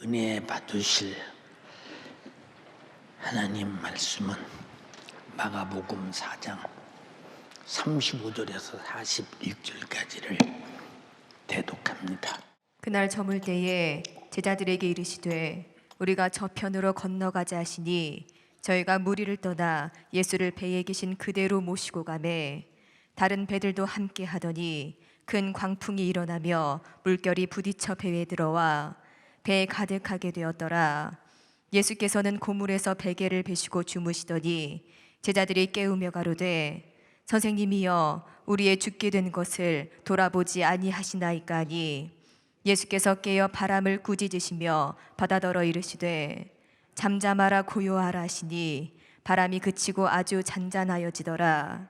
은혜 받으실 하나님 말씀은 마가복음 4장 35절에서 41절까지를 대독합니다. 그날 저물 때에 제자들에게 이르시되 우리가 저편으로 건너가자 하시니 저희가 무리를 떠나 예수를 배에 계신 그대로 모시고 가매 다른 배들도 함께 하더니 큰 광풍이 일어나며 물결이 부딪혀 배에 들어와 배에 가득하게 되었더라. 예수께서는 고물에서 베개를 베시고 주무시더니 제자들이 깨우며 가로되 선생님이여 우리의 죽게 된 것을 돌아보지 아니하시나이까 하니 예수께서 깨어 바람을 꾸짖으시며 바다더러 이르시되 잠잠하라 고요하라 하시니 바람이 그치고 아주 잔잔하여지더라.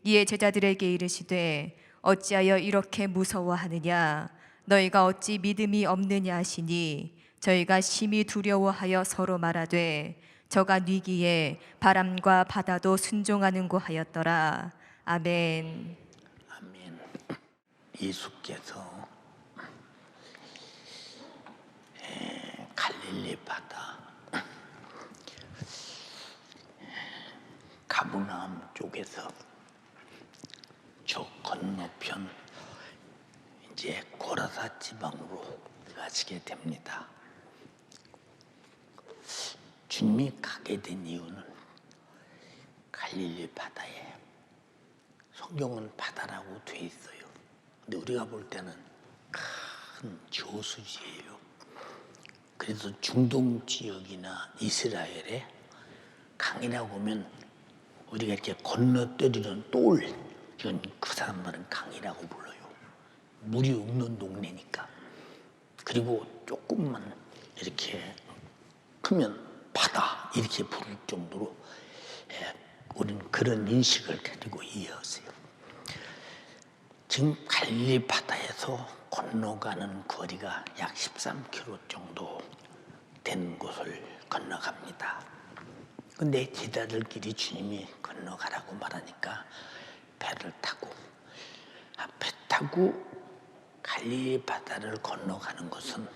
이에 제자들에게 이르시되 어찌하여 이렇게 무서워하느냐 너희가 어찌 믿음이 없느냐 하시니 저희가 심히 두려워하여 서로 말하되 저가 뉘기에 바람과 바다도 순종하는고 하였더라. 아멘. 아멘. 예수께서 갈릴리 바다 가버나움 쪽에서 저 건너편 이제 고라사 지방으로 가시게 됩니다. 주님이 가게 된 이유는 갈릴리 바다에, 성경은 바다라고 돼 있어요. 근데 우리가 볼 때는 큰 저수지예요. 그래서 중동 지역이나 이스라엘에 강이라고 하면 우리가 이렇게 건너뛰는 돌, 이건 그 사람들은 강이라고 불러요. 물이 없는 동네니까. 그리고 조금만 이렇게 크면 바다 이렇게 부를 정도로 우리는 그런 인식을 가지고 이해하세요. 지금 갈릴리 바다에서 건너가는 거리가 약 13km 정도 된 곳을 건너갑니다. 근데 제자들끼리 주님이 건너가라고 말하니까 배를 타고 배 타고 갈릴리 바다를 건너가는 것은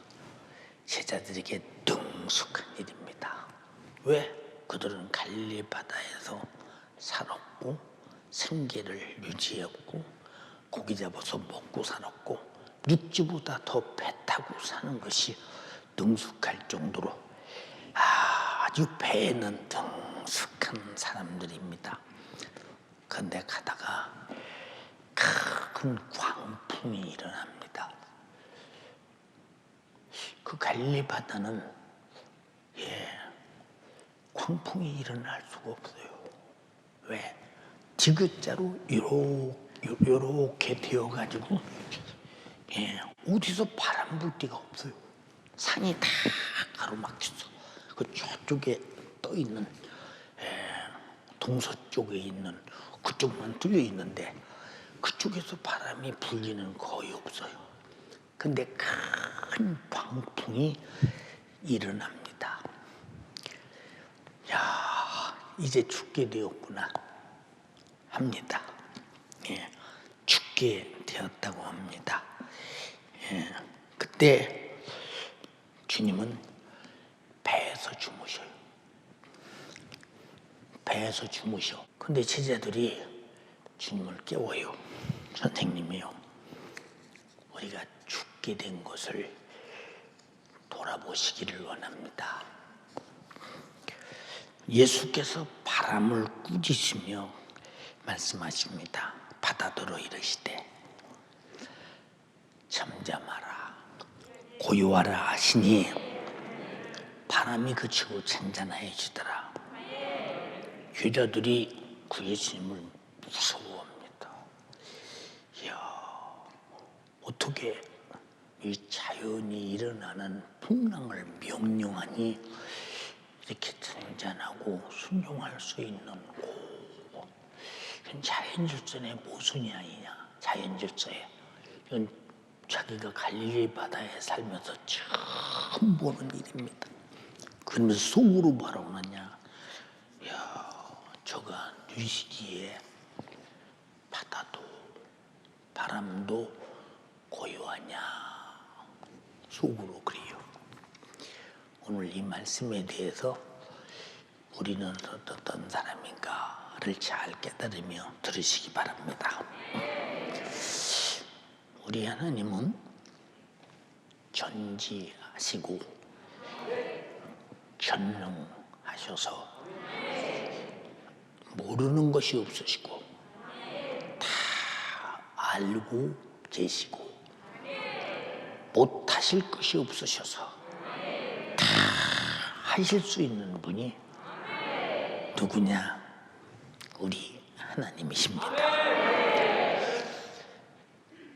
제자들에게 능숙한 일입니다. 왜? 그들은 갈릴리 바다에서 살았고 생계를 유지했고 고기 잡아서 먹고 살았고 육지보다 더 배 타고 사는 것이 능숙할 정도로 아주 배에는 능숙한 사람들입니다. 그런데 가다가 큰 광풍이 일어납니다. 그 갈릴리 바다는 광풍이 일어날 수가 없어요. 왜? 디귿자로 이렇게 되어가지고 어디서 바람 불 데가 없어요. 산이 다 가로막혔어. 그 저쪽에 떠 있는 동서쪽에 있는 그쪽만 뚫려 있는데 그쪽에서 바람이 불리는 거의 없어요. 근데 큰 광풍이 일어납니다. 야, 이제 죽게 되었구나 합니다. 죽게 되었다고 합니다. 그때 주님은 배에서 주무셔요. 배에서 주무셔. 근데 제자들이 주님을 깨워요. 선생님이요, 우리가 죽게 된 것을 돌아보시기를 원합니다. 예수께서 바람을 꾸짖으며 말씀하십니다. 바다더러 이르시되 잠잠하라 고요하라 하시니 바람이 그치고 잔잔해지더라. 제자들이 그 예수님을 무서워합니다. 이야, 어떻게 이 자연이 일어나는 풍랑을 명령하니 이렇게 잔잔하고 순종할 수 있는 곳. 이건 자연질서의 모순이 아니냐. 자연질서에. 이건 자기가 갈릴리 바다에 살면서 처음 보는 일입니다. 그러면서 속으로 바라보느냐. 야, 저가 뉘시기에 바다도 바람도 고요하냐. 속으로 그래요. 오늘 이 말씀에 대해서 우리는 어떤 사람인가를 잘 깨달으며 들으시기 바랍니다. 우리 하나님은 전지하시고 전능하셔서 모르는 것이 없으시고 다 알고 계시고 못하실 것이 없으셔서 다 하실 수 있는 분이 누구냐? 우리 하나님이십니다.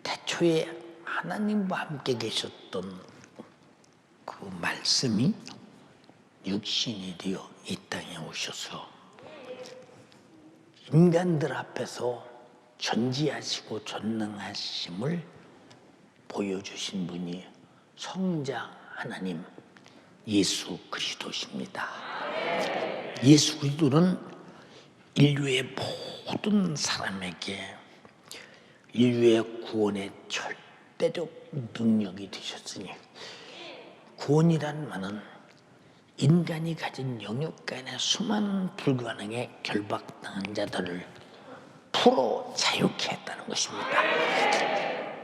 태초에 하나님과 함께 계셨던 그 말씀이 육신이 되어 이 땅에 오셔서 인간들 앞에서 전지하시고 전능하심을 보여주신 분이 성자 하나님 예수 그리스도십니다. 예수 그리스도는 인류의 모든 사람에게 인류의 구원의 절대적 능력이 되셨으니, 구원이란 말은 인간이 가진 영역 간의 수많은 불가능에 결박당한 자들을 풀어 자유케 했다는 것입니다.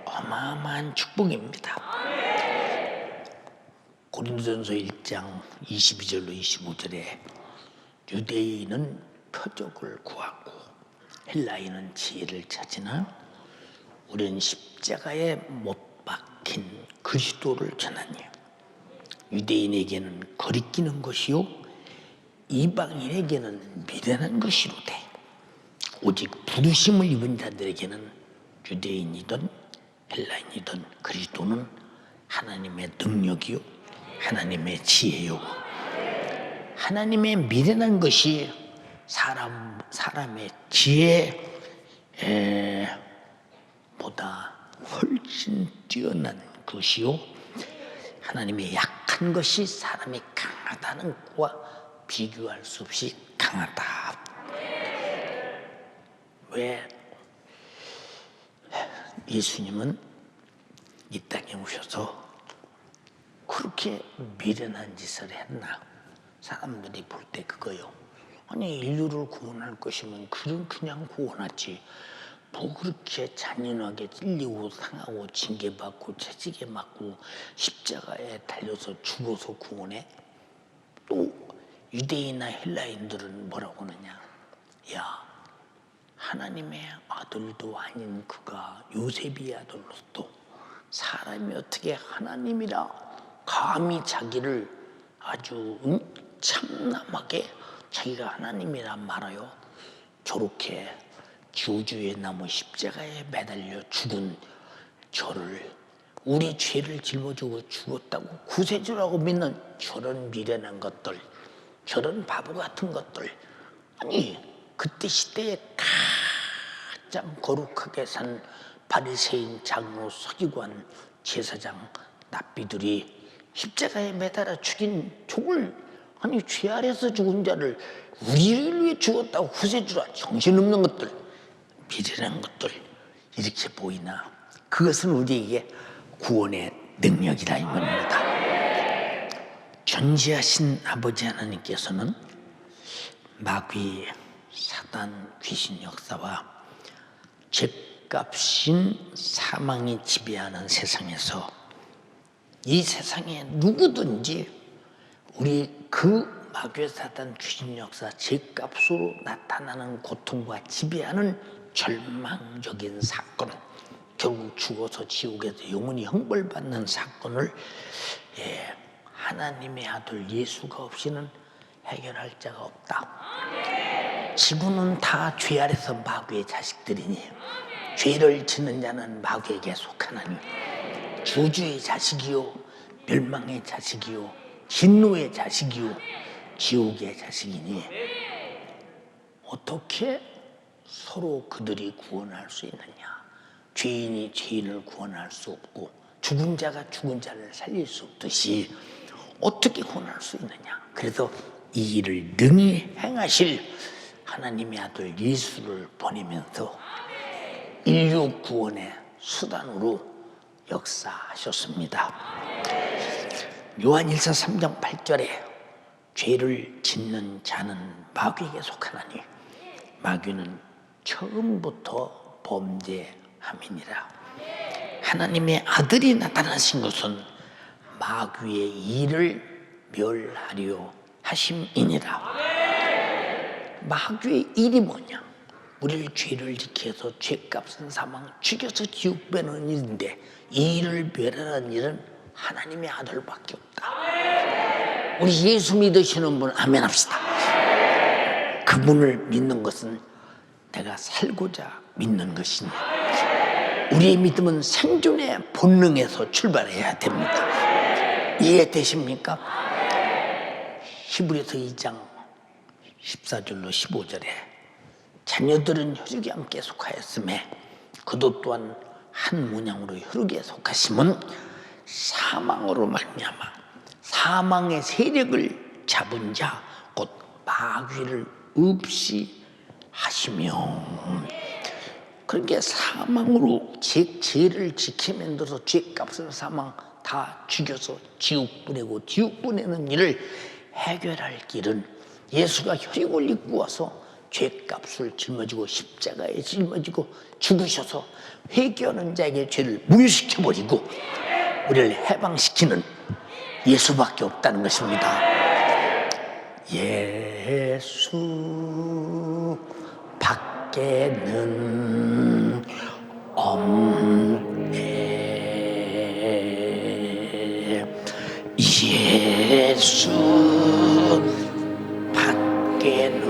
어마어마한 축복입니다. 고린도전서 1장 22절로 25절에 유대인은 표적을 구하고 헬라인은 지혜를 찾으나 우리는 십자가에 못 박힌 그리스도를 전하니 유대인에게는 거리끼는 것이요 이방인에게는 미련한 것이로되 오직 부르심을 입은 자들에게는 유대인이든 헬라인이든 그리스도는 하나님의 능력이요 하나님의 지혜요, 하나님의 미련한 것이 사람의 지혜보다 훨씬 뛰어난 것이요 하나님의 약한 것이 사람이 강하다는 것과 비교할 수 없이 강하다. 왜 예수님은 이 땅에 오셔서 그렇게 미련한 짓을 했나? 사람들이 볼 때 그거요. 아니 인류를 구원할 것이면 그냥 구원하지. 뭐 그렇게 잔인하게 찔리고 상하고 징계받고 채찍에 맞고 십자가에 달려서 죽어서 구원해? 또 유대인이나 헬라인들은 뭐라고 하느냐? 야, 하나님의 아들도 아닌 그가 요셉의 아들로서 사람이 어떻게 하나님이라 감히 자기를 아주 참남하게 자기가 하나님이라 말아요. 저렇게 주주에 나무 십자가에 매달려 죽은 저를, 우리 죄를 짊어지고 죽었다고 구세주라고 믿는 저런 미련한 것들, 저런 바보 같은 것들. 아니 그때 시대에 가장 거룩하게 산 바리새인, 장로, 서기관, 제사장, 납비들이 십자가에 매달아 죽인 종을, 아니 죄 아래서 죽은 자를 우리를 위해 죽었다고 구세주라, 정신없는 것들, 미련한 것들, 이렇게 보이나? 그것은 우리에게 구원의 능력이다 이 말입니다. 전지하신 아버지 하나님께서는 마귀, 사단, 귀신 역사와 죄값인 사망이 지배하는 세상에서 이 세상에 누구든지 우리 그 마귀, 사단, 귀신 역사, 죄값으로 나타나는 고통과 지배하는 절망적인 사건, 결국 죽어서 지옥에서 영원히 형벌받는 사건을 하나님의 아들 예수가 없이는 해결할 자가 없다. 지구는 다 죄 아래서 마귀의 자식들이니 죄를 짓는 자는 마귀에게 속하나니 저주의 자식이요 멸망의 자식이요 진노의 자식이요 지옥의 자식이니 어떻게 서로 그들이 구원할 수 있느냐? 죄인이 죄인을 구원할 수 없고 죽은 자가 죽은 자를 살릴 수 없듯이 어떻게 구원할 수 있느냐? 그래서 이 일을 능히 행하실 하나님의 아들 예수를 보내면서 인류 구원의 수단으로 역사하셨습니다. 요한일서 3장 8절에 죄를 짓는 자는 마귀에게 속하나니 마귀는 처음부터 범죄함이니라. 하나님의 아들이 나타나신 것은 마귀의 일을 멸하려 하심이니라. 마귀의 일이 뭐냐? 우리를 죄를 지켜서 죄값은 사망, 죽여서 지옥 빼는 일인데 이 일을 멸하는 일은 하나님의 아들밖에 없다. 우리 예수 믿으시는 분 아멘 합시다. 그분을 믿는 것은 내가 살고자 믿는 것이니 우리의 믿음은 생존의 본능에서 출발해야 됩니다. 이해되십니까? 히브리서 2장 14절로 15절에 자녀들은 혈육에 함께 속하였음에 그도 또한 한 문양으로 혈육에 속하심은 사망으로 말미암아 사망의 세력을 잡은 자 곧 마귀를 없이 하시며, 그러니까 사망으로 죄를 지키면서 죄값을 사망 다 죽여서 지옥 보내고 지옥 보내는 일을 해결할 길은 예수가 혈육을 입고 와서 죄값을 짊어지고 십자가에 짊어지고 죽으셔서 회개하는 자에게 죄를 무효시켜버리고 우리를 해방시키는 예수밖에 없다는 것입니다. 예수 밖에는 없네. 예수 밖에는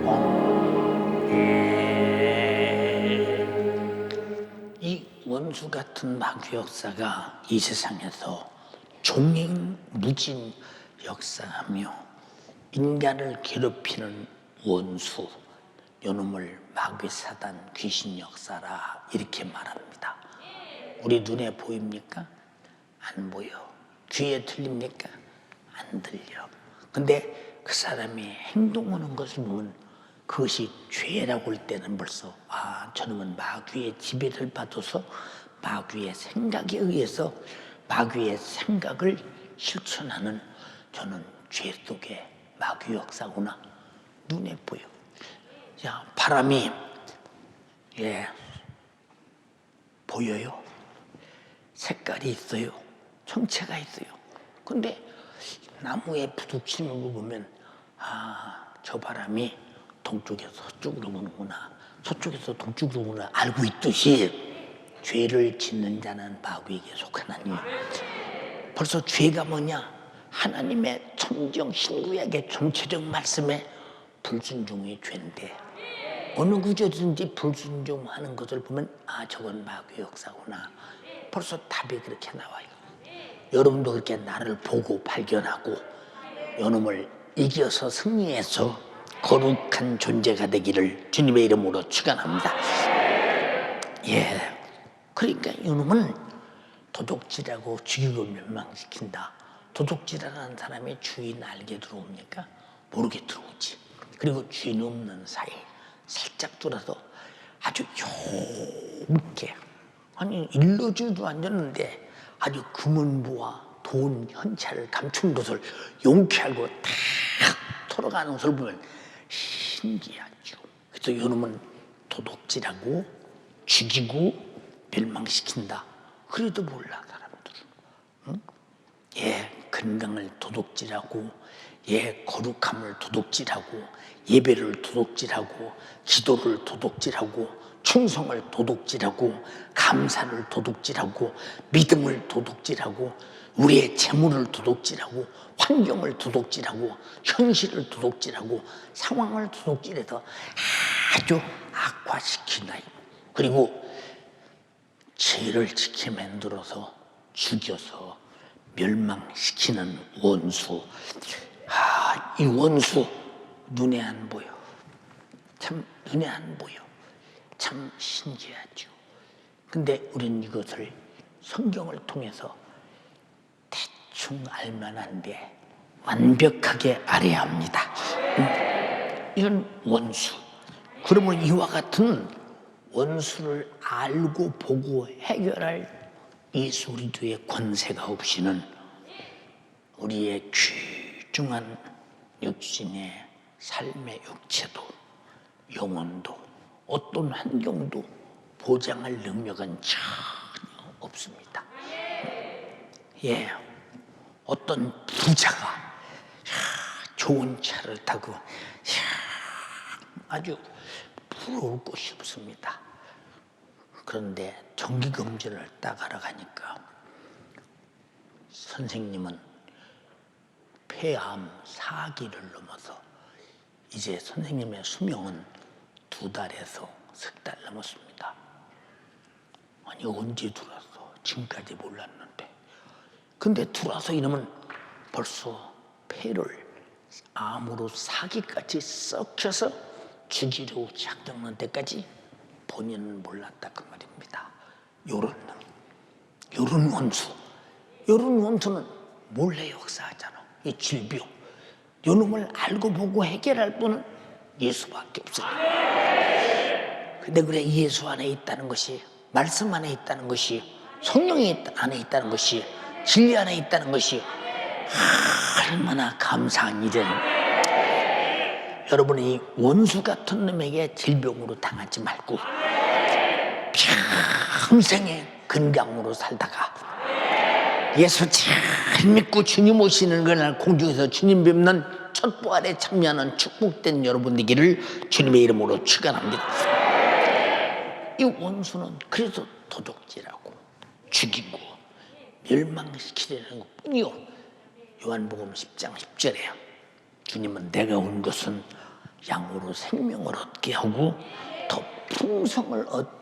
없네. 이 원수 같은 마귀 역사가 이 세상에서 종횡무진 역사하며 인간을 괴롭히는 원수, 요놈을 마귀 사단 귀신 역사라 이렇게 말합니다. 우리 눈에 보입니까? 안 보여. 귀에 들립니까? 안 들려. 근데 그 사람이 행동하는 것을 보면 그것이 죄라고 할 때는 벌써 저놈은 마귀의 지배를 받아서 마귀의 생각에 의해서 마귀의 생각을 실천하는 저는 죄 속의 마귀 역사구나. 눈에 보여. 자, 바람이 보여요. 색깔이 있어요. 정체가 있어요. 근데 나무에 부딪히는 거 보면 저 바람이 동쪽에서 서쪽으로 부는구나, 서쪽에서 동쪽으로 부는구나 알고 있듯이 죄를 짓는 자는 마귀에게 속하나니, 벌써 죄가 뭐냐? 하나님의 천정 신구약의 전체적 말씀에 불순종이 죄인데 어느 구조든지 불순종하는 것을 보면 저건 마귀의 역사구나. 벌써 답이 그렇게 나와요. 여러분도 그렇게 나를 보고 발견하고 요놈을 이겨서 승리해서 거룩한 존재가 되기를 주님의 이름으로 축원합니다. 그러니까 요놈은 도둑질하고 죽이고 멸망시킨다. 도둑질하는 사람이 주인 알게 들어옵니까? 모르게 들어오지. 그리고 주인 없는 사이 살짝 들어서 아주 옅게, 일러주도 않았는데 아주 금은보와 돈 현찰을 감춘 것을 용케 알고 탁 털어가는 것을 보면 신기하죠. 그래서 요놈은 도둑질하고 죽이고 멸망시킨다. 그래도 몰라 사람들은. 건강을 도둑질하고 거룩함을 도둑질하고 예배를 도둑질하고 기도를 도둑질하고 충성을 도둑질하고 감사를 도둑질하고 믿음을 도둑질하고 우리의 재물을 도둑질하고 환경을 도둑질하고 현실을 도둑질하고 상황을 도둑질해서 아주 악화시킨다. 그리고 죄를 지켜 만들어서 죽여서 멸망시키는 원수. 이 원수 눈에 안 보여. 참 눈에 안 보여. 참 신기하죠. 근데 우리는 이것을 성경을 통해서 대충 알만한데 완벽하게 알아야 합니다. 이런 원수. 그러면 이와 같은 원수를 알고 보고 해결할 이 소리도의 권세가 없이는 우리의 귀중한 육신의 삶의 육체도 영혼도 어떤 환경도 보장할 능력은 전혀 없습니다. 예, 어떤 부자가 좋은 차를 타고 아주 부러울 것이 없습니다. 그런데 정기검진을 딱 하러 가니까 선생님은 폐암 4기를 넘어서 이제 선생님의 수명은 2달에서 3달 넘었습니다. 아니 언제 들어왔어? 지금까지 몰랐는데. 근데 들어와서 이러면 벌써 폐를 암으로 4기까지 썩혀서 죽이려고 작정하는 데까지 본인은 몰랐다 그 말입니다. 요런 원수는 몰래 역사하잖아. 이 질병 요놈을 알고 보고 해결할 분은 예수밖에 없어요. 근데 그래, 예수 안에 있다는 것이, 말씀 안에 있다는 것이, 성령이 안에 있다는 것이, 진리 안에 있다는 것이 얼마나 감사한 일이에요. 여러분이 원수 같은 놈에게 질병으로 당하지 말고 평생의 건강으로 살다가 예수 잘 믿고 주님 오시는 그날 공중에서 주님 뵙는 첫 부활에 참여하는 축복된 여러분 되기를 주님의 이름으로 축원합니다. 이 원수는 그래서 도둑질하고 죽이고 멸망시키려는 것뿐이요. 요한복음 10장 10절에 주님은 내가 온 것은 양으로 생명을 얻게 하고 더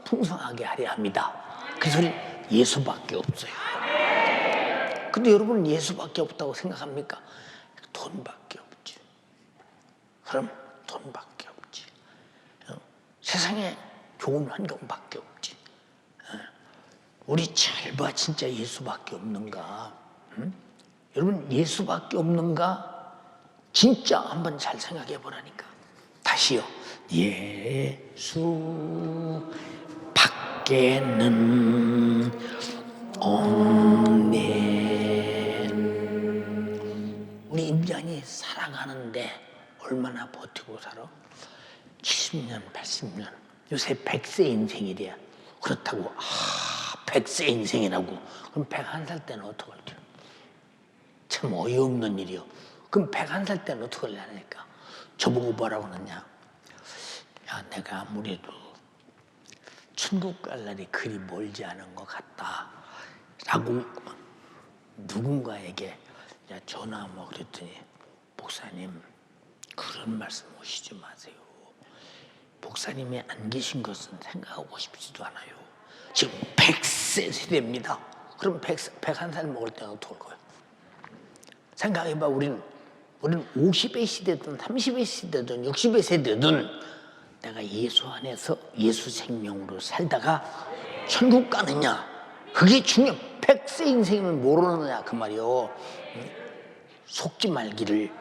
풍성하게 하려 합니다. 그 소리 예수밖에 없어요. 근데 여러분 예수밖에 없다고 생각합니까? 돈밖에 없지. 그럼 돈밖에 없지. 세상에 좋은 환경밖에 없지. 우리 잘 봐, 진짜 예수밖에 없는가? 응? 여러분 예수밖에 없는가? 진짜 한번 잘 생각해 보라니까. 다시요. 예수 밖에는 없네. 우리 인간이 살아가는데 얼마나 버티고 살아? 70년, 80년. 요새 100세 인생이래야. 그렇다고 100세 인생이라고. 그럼 101살 때는 어떡할지? 참 어이없는 일이요. 그럼 101살 때는 어떻게 하냐니까. 저보고 뭐라고 하느냐. 야, 내가 아무래도 천국 갈 날이 그리 멀지 않은 것 같다 라고 누군가에게 전화 뭐 그랬더니 목사님 그런 말씀 하시지 마세요. 목사님이 안 계신 것은 생각하고 싶지도 않아요. 지금 100세 세대입니다. 그럼 101살 먹을 때는 어떻게 할 거예요? 생각해봐. 우리는 50의 시대든 30의 시대든 60의 세대든 내가 예수 안에서 예수 생명으로 살다가 천국 가느냐 그게 중요해. 100세 인생이면 모르느냐 그 말이요. 속지 말기를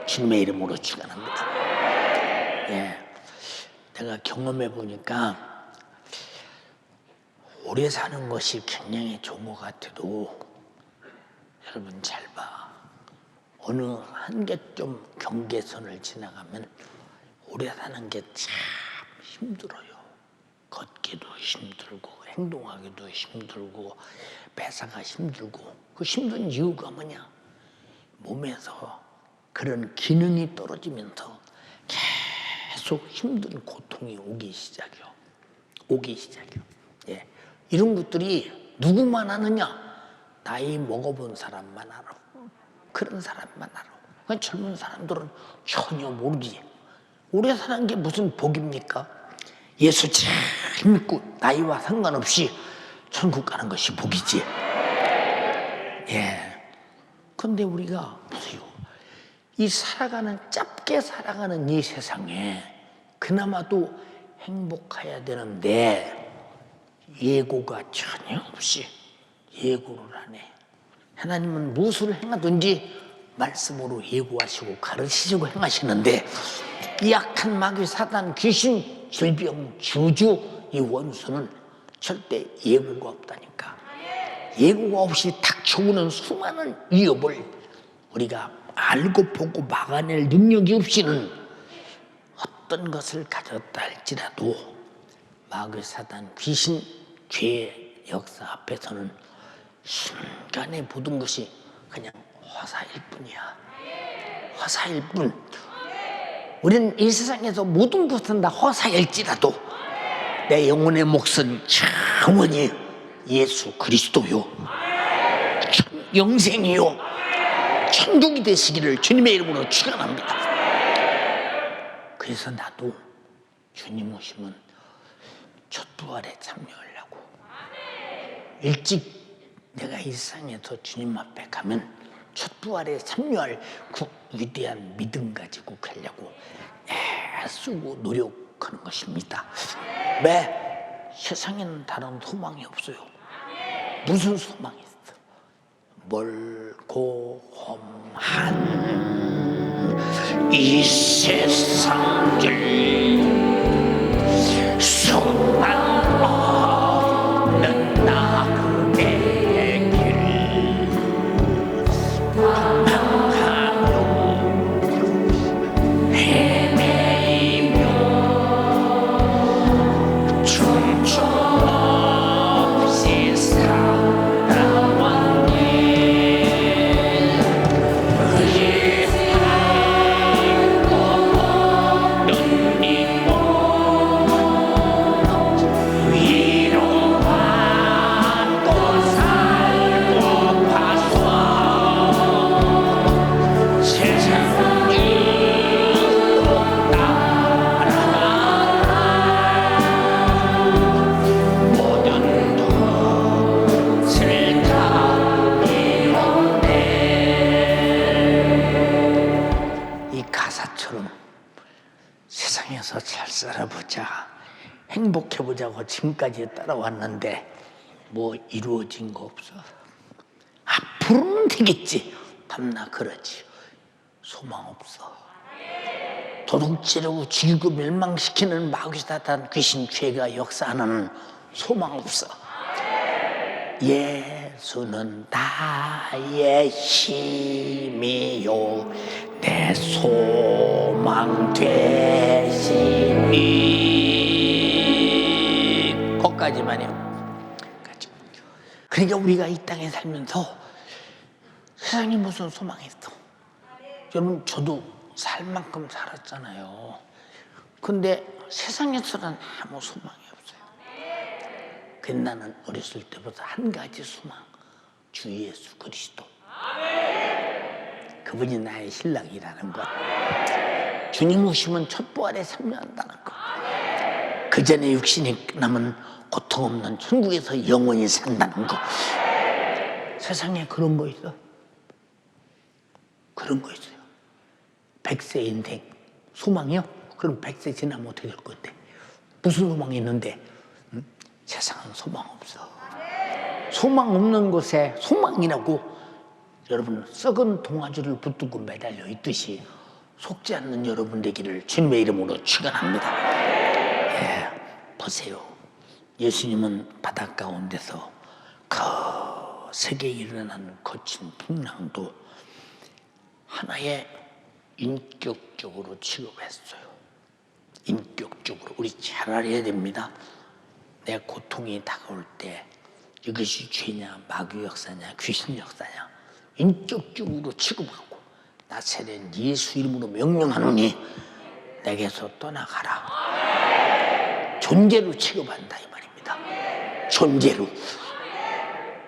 주님의 이름으로 축원합니다. 예, 내가 경험해 보니까 오래 사는 것이 굉장히 좋은 것 같아도 여러분 잘 봐. 어느 한계점 경계선을 지나가면 오래 사는 게 참 힘들어요. 걷기도 힘들고 행동하기도 힘들고 배사가 힘들고 그 힘든 이유가 뭐냐? 몸에서 그런 기능이 떨어지면서 계속 힘든 고통이 오기 시작이요. 예, 이런 것들이 누구만 아느냐? 나이 먹어본 사람만 알아. 그런 사람만 알아. 그러니까 젊은 사람들은 전혀 모르지. 오래 사는 게 무슨 복입니까? 예수 잘 믿고 나이와 상관없이 천국 가는 것이 복이지. 예. 그런데 우리가 보세요. 이 짧게 살아가는 이 세상에 그나마도 행복해야 되는데 예고가 전혀 없이 예고를 안 해. 하나님은 무엇을 행하든지 말씀으로 예고하시고 가르치시고 행하시는데 이 악한 마귀 사단 귀신 질병 저주 이 원수는 절대 예고가 없다니까. 예고가 없이 닥쳐오는 수많은 위협을 우리가 알고 보고 막아낼 능력이 없이는 어떤 것을 가졌다 할지라도 마귀, 사단, 귀신, 죄의 역사 앞에서는 순간에 모든 것이 그냥 허사일 뿐이야. 허사일 뿐. 우리는 이 세상에서 모든 것은 다 허사일지라도 내 영혼의 몫은 영원히 예수 그리스도요, 영생이요, 천국이 되시기를 주님의 이름으로 축원합니다. 그래서 나도 주님 오시면 첫 부활에 참여하려고 일찍 내가 이 세상에서 주님 앞에 가면 첫 부활에 참여할 그 위대한 믿음 가지고 가려고 애쓰고 노력하는 것입니다. 왜? 세상에는 다른 소망이 없어요. 무슨 소망이 있어? 멀고 험한 이 세상을 소망 없는 나의 길 방황하며 헤매이며 춤추 없이 살아왔네. 세상에서 잘 살아보자, 행복해보자고 지금까지 따라왔는데 뭐 이루어진 거 없어. 앞으로는 되겠지. 밤낮 그러지. 소망 없어. 도둑질하고 죽이고 멸망시키는 마귀, 사단, 귀신, 죄가 역사하는 소망 없어. 예수는 나의 힘이요 내 소망 되시니. 거기까지만요. 그러니까 우리가 이 땅에 살면서 세상에 무슨 소망이 있어? 여러분, 저도 살 만큼 살았잖아요. 근데 세상에서는 아무 소망이 없어요. 근데 나는 어렸을 때부터 한 가지 소망, 주 예수 그리스도. 그분이 나의 신랑이라는 것. 주님 오시면 첫 부활에 참여한다는 것. 그 전에 육신이 남은 고통 없는 천국에서 영원히 산다는 것. 세상에 그런 거 있어? 그런 거 있어요. 100세 인생 소망이요? 그럼 100세 지나면 어떻게 될 건데? 무슨 소망이 있는데? 세상은 소망 없어. 소망 없는 곳에 소망이라고 여러분 썩은 동아줄을 붙들고 매달려 있듯이 속지 않는 여러분 되기를 주님의 이름으로 축원합니다. 예, 보세요. 예수님은 바닷가 가운데서 그 세계에 일어나는 거친 풍랑도 하나의 인격적으로 취급했어요. 인격적으로. 우리 잘 알아야 됩니다. 내 고통이 다가올 때 이것이 죄냐, 마귀 역사냐, 귀신 역사냐, 인격적으로 취급하고 나세된 예수 이름으로 명령하노니 내게서 떠나가라. 존재로 취급한다 이 말입니다. 존재로.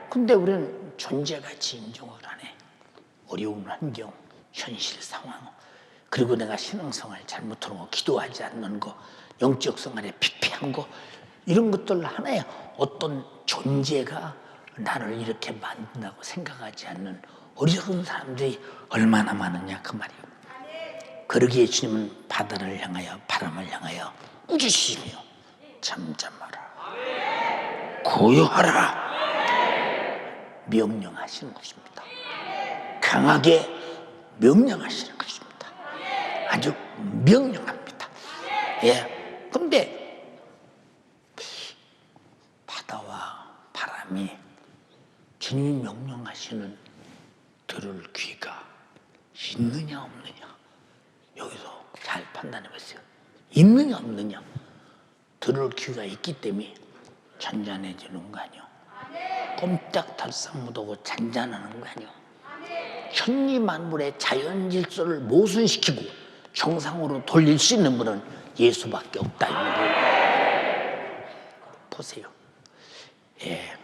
근데 우리는 존재같이 인정을 안 해. 어려운 환경, 현실 상황, 그리고 내가 신앙생활 잘못하는 거, 기도하지 않는 거, 영적 생활에 피폐한 거, 이런 것들 하나에 어떤 존재가 나를 이렇게 만든다고 생각하지 않는 어리석은 사람들이 얼마나 많으냐 그 말이에요. 그러기에 주님은 바다를 향하여 바람을 향하여 꾸짖으시며 잠잠하라, 고요하라 명령하시는 것입니다. 강하게 명령하시는 것입니다. 아주 명령합니다. 예. 근데 바다와 바람이 주님이 명령하시는 들을 귀가 있느냐 없느냐, 여기서 잘 판단해 보세요. 있느냐 없느냐. 들을 귀가 있기 때문에 잔잔해지는 거 아니요, 꼼짝달싹 못하고 잔잔하는 거 아니요, 천지만물의 자연 질서를 모순시키고 정상으로 돌릴 수 있는 분은 예수밖에 없다, 이 말이에요. 보세요. 예,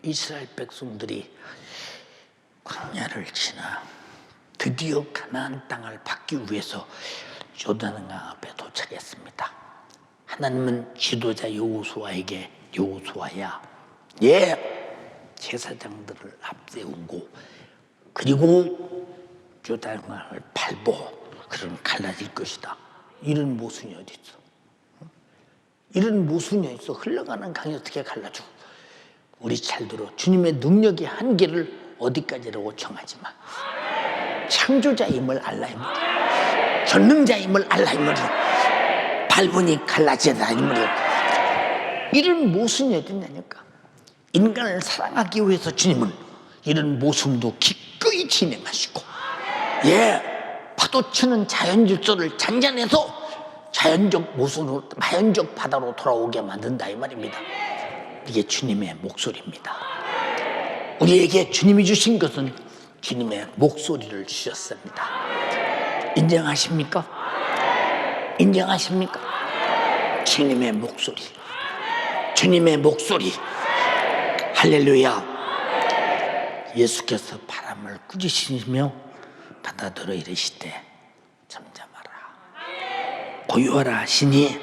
이스라엘 백성들이 광야를 지나 드디어 가나안 땅을 받기 위해서 요단강 앞에 도착했습니다. 하나님은 지도자 여호수아에게, 여호수아야, 제사장들을 앞세우고 그리고 요단강을 밟어, 그럼 갈라질 것이다. 이런 모순이 어디 있어? 이런 모순이 있어. 흘러가는 강이 어떻게 갈라져? 우리 잘 들어. 주님의 능력의 한계를 어디까지라고 정하지 마. 창조자임을 알라 이 말이야. 전능자임을 알라 이 말이야. 밟으니 갈라지다 이 말이야. 이런 모순이 어딨냐니까. 인간을 사랑하기 위해서 주님은 이런 모순도 기꺼이 진행하시고, 파도치는 자연 질서를 잔잔해서 자연적 모순으로, 자연적 바다로 돌아오게 만든다 이 말입니다. 이게 주님의 목소리입니다. 우리에게 주님이 주신 것은 주님의 목소리를 주셨습니다. 인정하십니까? 인정하십니까? 주님의 목소리, 주님의 목소리. 할렐루야. 예수께서 바람을 꾸짖으시며 바다더러 이르시되 잠잠하라, 고요하라 하시니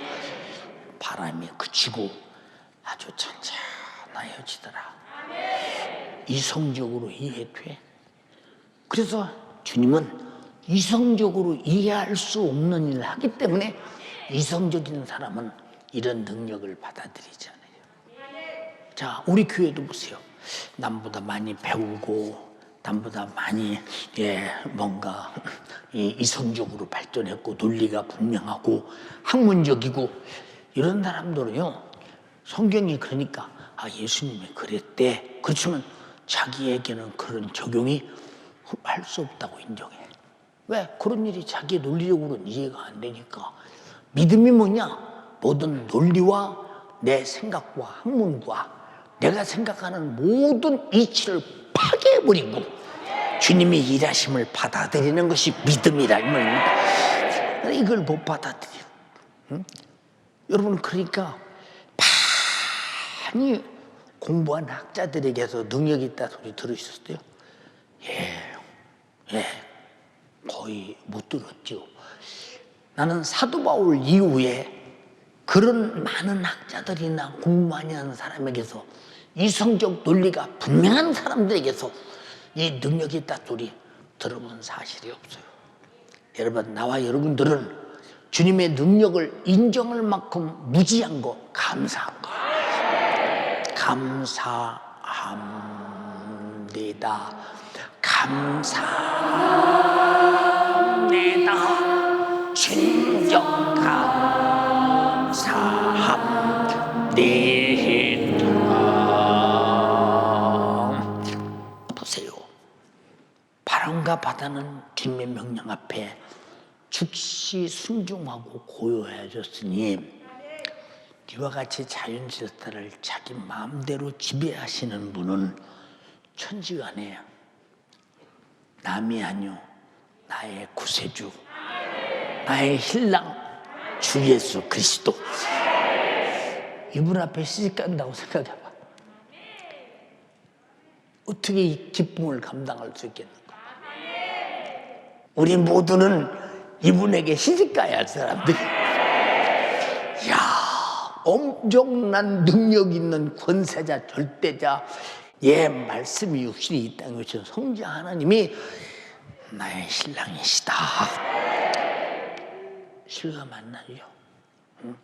바람이 그치고 아주 잔잔하여지더라. 이성적으로 이해돼? 그래서 주님은 이성적으로 이해할 수 없는 일을 하기 때문에 이성적인 사람은 이런 능력을 받아들이지 않아요. 자, 우리 교회도 보세요. 남보다 많이 배우고 남보다 많이 뭔가 이성적으로 발전했고 논리가 분명하고 학문적이고 이런 사람들은요, 성경이 그러니까 예수님이 그랬대. 그렇지만 자기에게는 그런 적용이 할 수 없다고 인정해. 왜? 그런 일이 자기 논리적으로는 이해가 안 되니까. 믿음이 뭐냐? 모든 논리와 내 생각과 학문과 내가 생각하는 모든 이치를 파괴해버리고 주님이 일하심을 받아들이는 것이 믿음이라 이 말입니다. 이걸 못 받아들여. 여러분, 그러니까 많이 공부한 학자들에게서 능력이 있다 소리 들으셨어요? 거의 못 들었죠. 나는 사도 바울 이후에 그런 많은 학자들이나 공부 많이 하는 사람에게서, 이성적 논리가 분명한 사람들에게서 이 능력이 있다 소리 들어본 사실이 없어요. 여러분, 나와 여러분들은 주님의 능력을 인정할 만큼 무지한 거, 감사한 거, 감사합니다. 감사합니다. 진정 감사합니다. 보세요. 바람과 바다는 주님의 명령 앞에 즉시 순종하고 고요해졌으니 이와 같이 자연 질서를 자기 마음대로 지배하시는 분은 천지간에 남이 아니요 나의 구세주, 나의 신랑 주 예수 그리스도, 이분 앞에 시집간다고 생각해봐. 어떻게 이 기쁨을 감당할 수 있겠는가? 우리 모두는 이분에게 시집가야 할 사람들이. 엄청난 능력 있는 권세자, 절대자, 말씀이 육신이 이 땅에 오신 성자 하나님이 나의 신랑이시다. 실감 안 나죠? 응?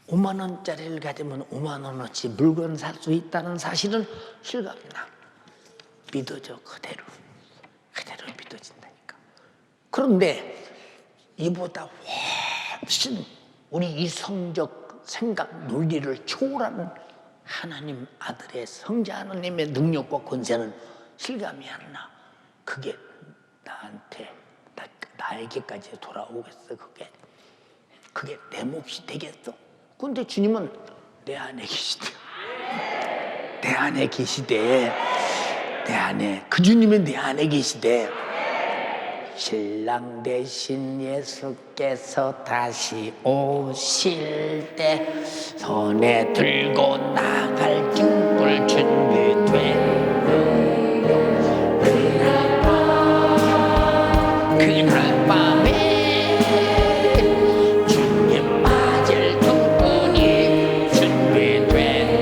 5만 원짜리를 가지면 5만 원어치 물건 살 수 있다는 사실은 실감이 나. 믿어져. 그대로 믿어진다니까. 그런데 이보다 훨씬 우리 이성적 생각 논리를 초월하는 하나님 아들의 성자 하나님의 능력과 권세는 실감이 안 나. 그게 나에게까지 돌아오겠어. 그게 내 몫이 되겠어. 근데 주님은 내 안에 계시대. 내 안에 계시대. 내 안에, 그 주님은 내 안에 계시대. 신랑 대신 예수께서 다시 오실 때 손에 들고 나갈 등불 준비되는 그날 밤에 주님 맞을 등불이 준비되는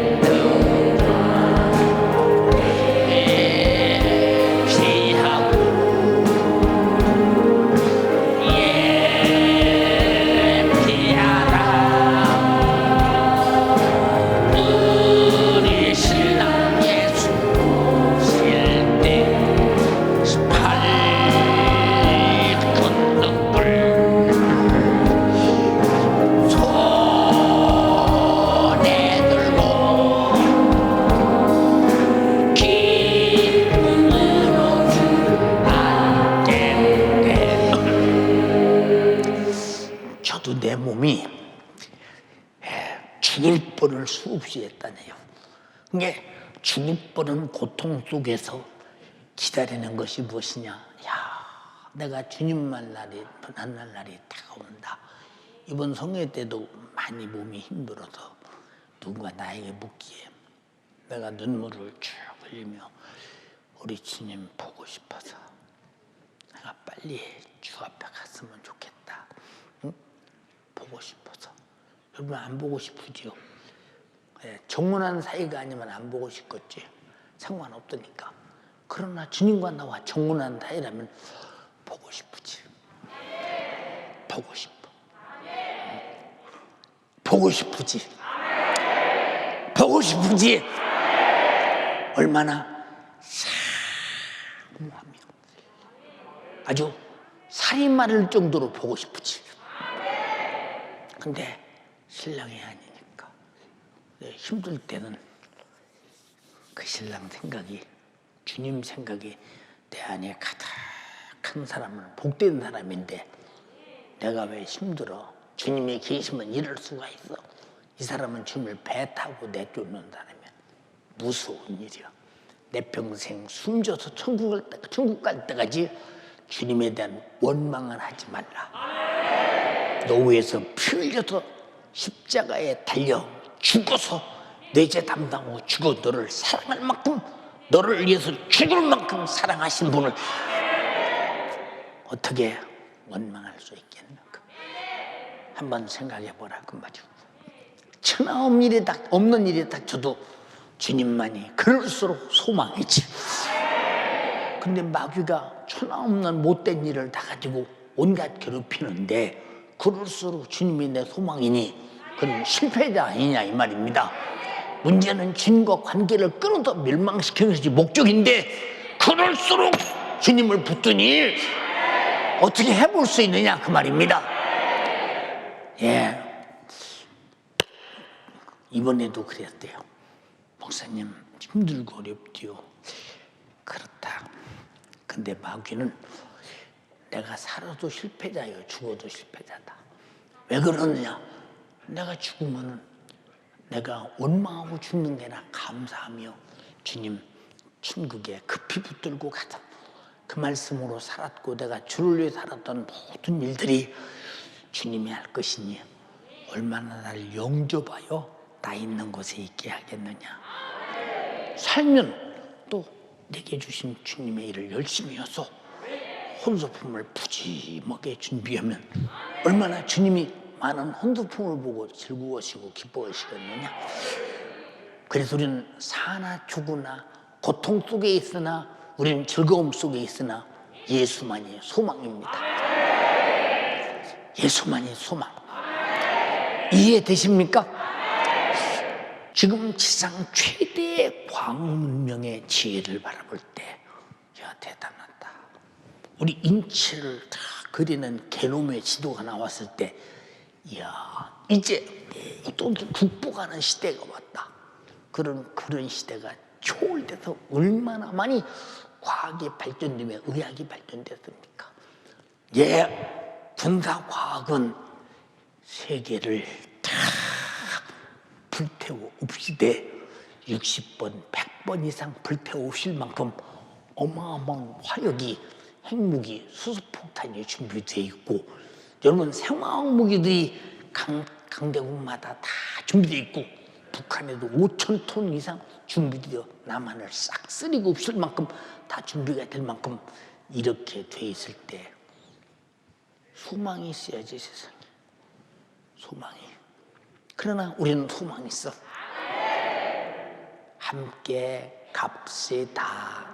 피하고 우리 신랑 예수 오실 때 밝은 등불 손에 들고 기쁨으로 주를 맞겠네. 저도 내 몸이 죽을 뻔을 수없이 했다네요. 이게 죽을 뻔한 고통 속에서 기다리는 것이 무엇이냐? 야, 내가 주님 만날 날이 다가온다. 이번 성회 때도 많이 몸이 힘들어서 누군가 나에게 묻기에 내가 눈물을 쭉 흘리며 우리 주님 보고 싶어서 내가 빨리 주 앞에 갔으면 좋겠다. 응? 보고 싶어서. 여러분 안 보고 싶으지요? 정문한 사이가 아니면 안 보고 싶겠지. 상관없으니까. 그러나 주님과 나와 정문한 사이라면 보고 싶지. 보고 싶어. 보고 싶으지. 보고 싶으지. 얼마나 사모하며 아주 살이 마를 정도로 보고 싶으지. 근데 신랑이 아니니까 힘들 때는 그 신랑 생각이, 주님 생각이 내 안에 가득한 사람은 복된 사람인데 내가 왜 힘들어? 주님이 계시면 이럴 수가 있어. 이 사람은 주님을 배 타고 내쫓는 사람이야. 무서운 일이야. 내 평생 숨져서 천국 갈 때까지 주님에 대한 원망을 하지 말라. 노후에서 피 흘려서 십자가에 달려 죽어서 내 죄 담당하고 죽어 너를 사랑할 만큼, 너를 위해서 죽을 만큼 사랑하신 분을 어떻게 원망할 수 있겠는가? 한번 생각해 보라 그 말이죠. 천하 없는 일이 닥쳐도 주님만이 그럴수록 소망이지. 근데 마귀가 천하 없는 못된 일을 다 가지고 온갖 괴롭히는데 그럴수록 주님이 내 소망이니 그는 실패자 아니냐 이 말입니다. 문제는 주님과 관계를 끊어서 멸망시키는 것이 목적인데 그럴수록 주님을 붙드니 어떻게 해볼 수 있느냐 그 말입니다. 예, 이번에도 그랬대요. 목사님 힘들고 어렵지요. 그렇다. 근데 마귀는 내가 살아도 실패자요 죽어도 실패자다. 왜 그러느냐? 내가 죽으면은 내가 원망하고 죽는 게 아니라 감사하며 주님 천국에 급히 붙들고 가자. 그 말씀으로 살았고 내가 주를 위해 살았던 모든 일들이 주님이 할 것이니 얼마나 날 영접하여 나 있는 곳에 있게 하겠느냐. 살면 또 내게 주신 주님의 일을 열심히 해서 혼소품을 푸짐하게 준비하면 얼마나 주님이 많은 혼소품을 보고 즐거워하시고 기뻐하시겠느냐. 그래서 우리는 사나 죽으나 고통 속에 있으나 우리는 즐거움 속에 있으나 예수만이 소망입니다. 예수만이 소망. 이해되십니까? 지금 지상 최대의 과학 문명의 지혜를 바라볼 때 야 대단하다. 우리 인체를 다 그리는 게놈의 지도가 나왔을 때 이야 이제 또 극복하는 시대가 왔다. 그런 시대가 초월돼서 얼마나 많이 과학이 발전되며 의학이 발전됐습니까? 군사과학은 세계를 다 불태워 옵시되 60번, 100번 이상 불태워 옵실 만큼 어마어마한 화력이, 핵무기, 수소폭탄이 준비되어 있고, 여러분 생화학 무기들이 강대국마다 다 준비되어 있고, 북한에도 5,000톤 이상 준비되어 남한을 싹 쓸이고 없을 만큼 다 준비가 될 만큼 이렇게 돼 있을 때 소망이 있어야지, 세상에. 소망이. 그러나 우리는 소망이 있어. 함께 갑시다.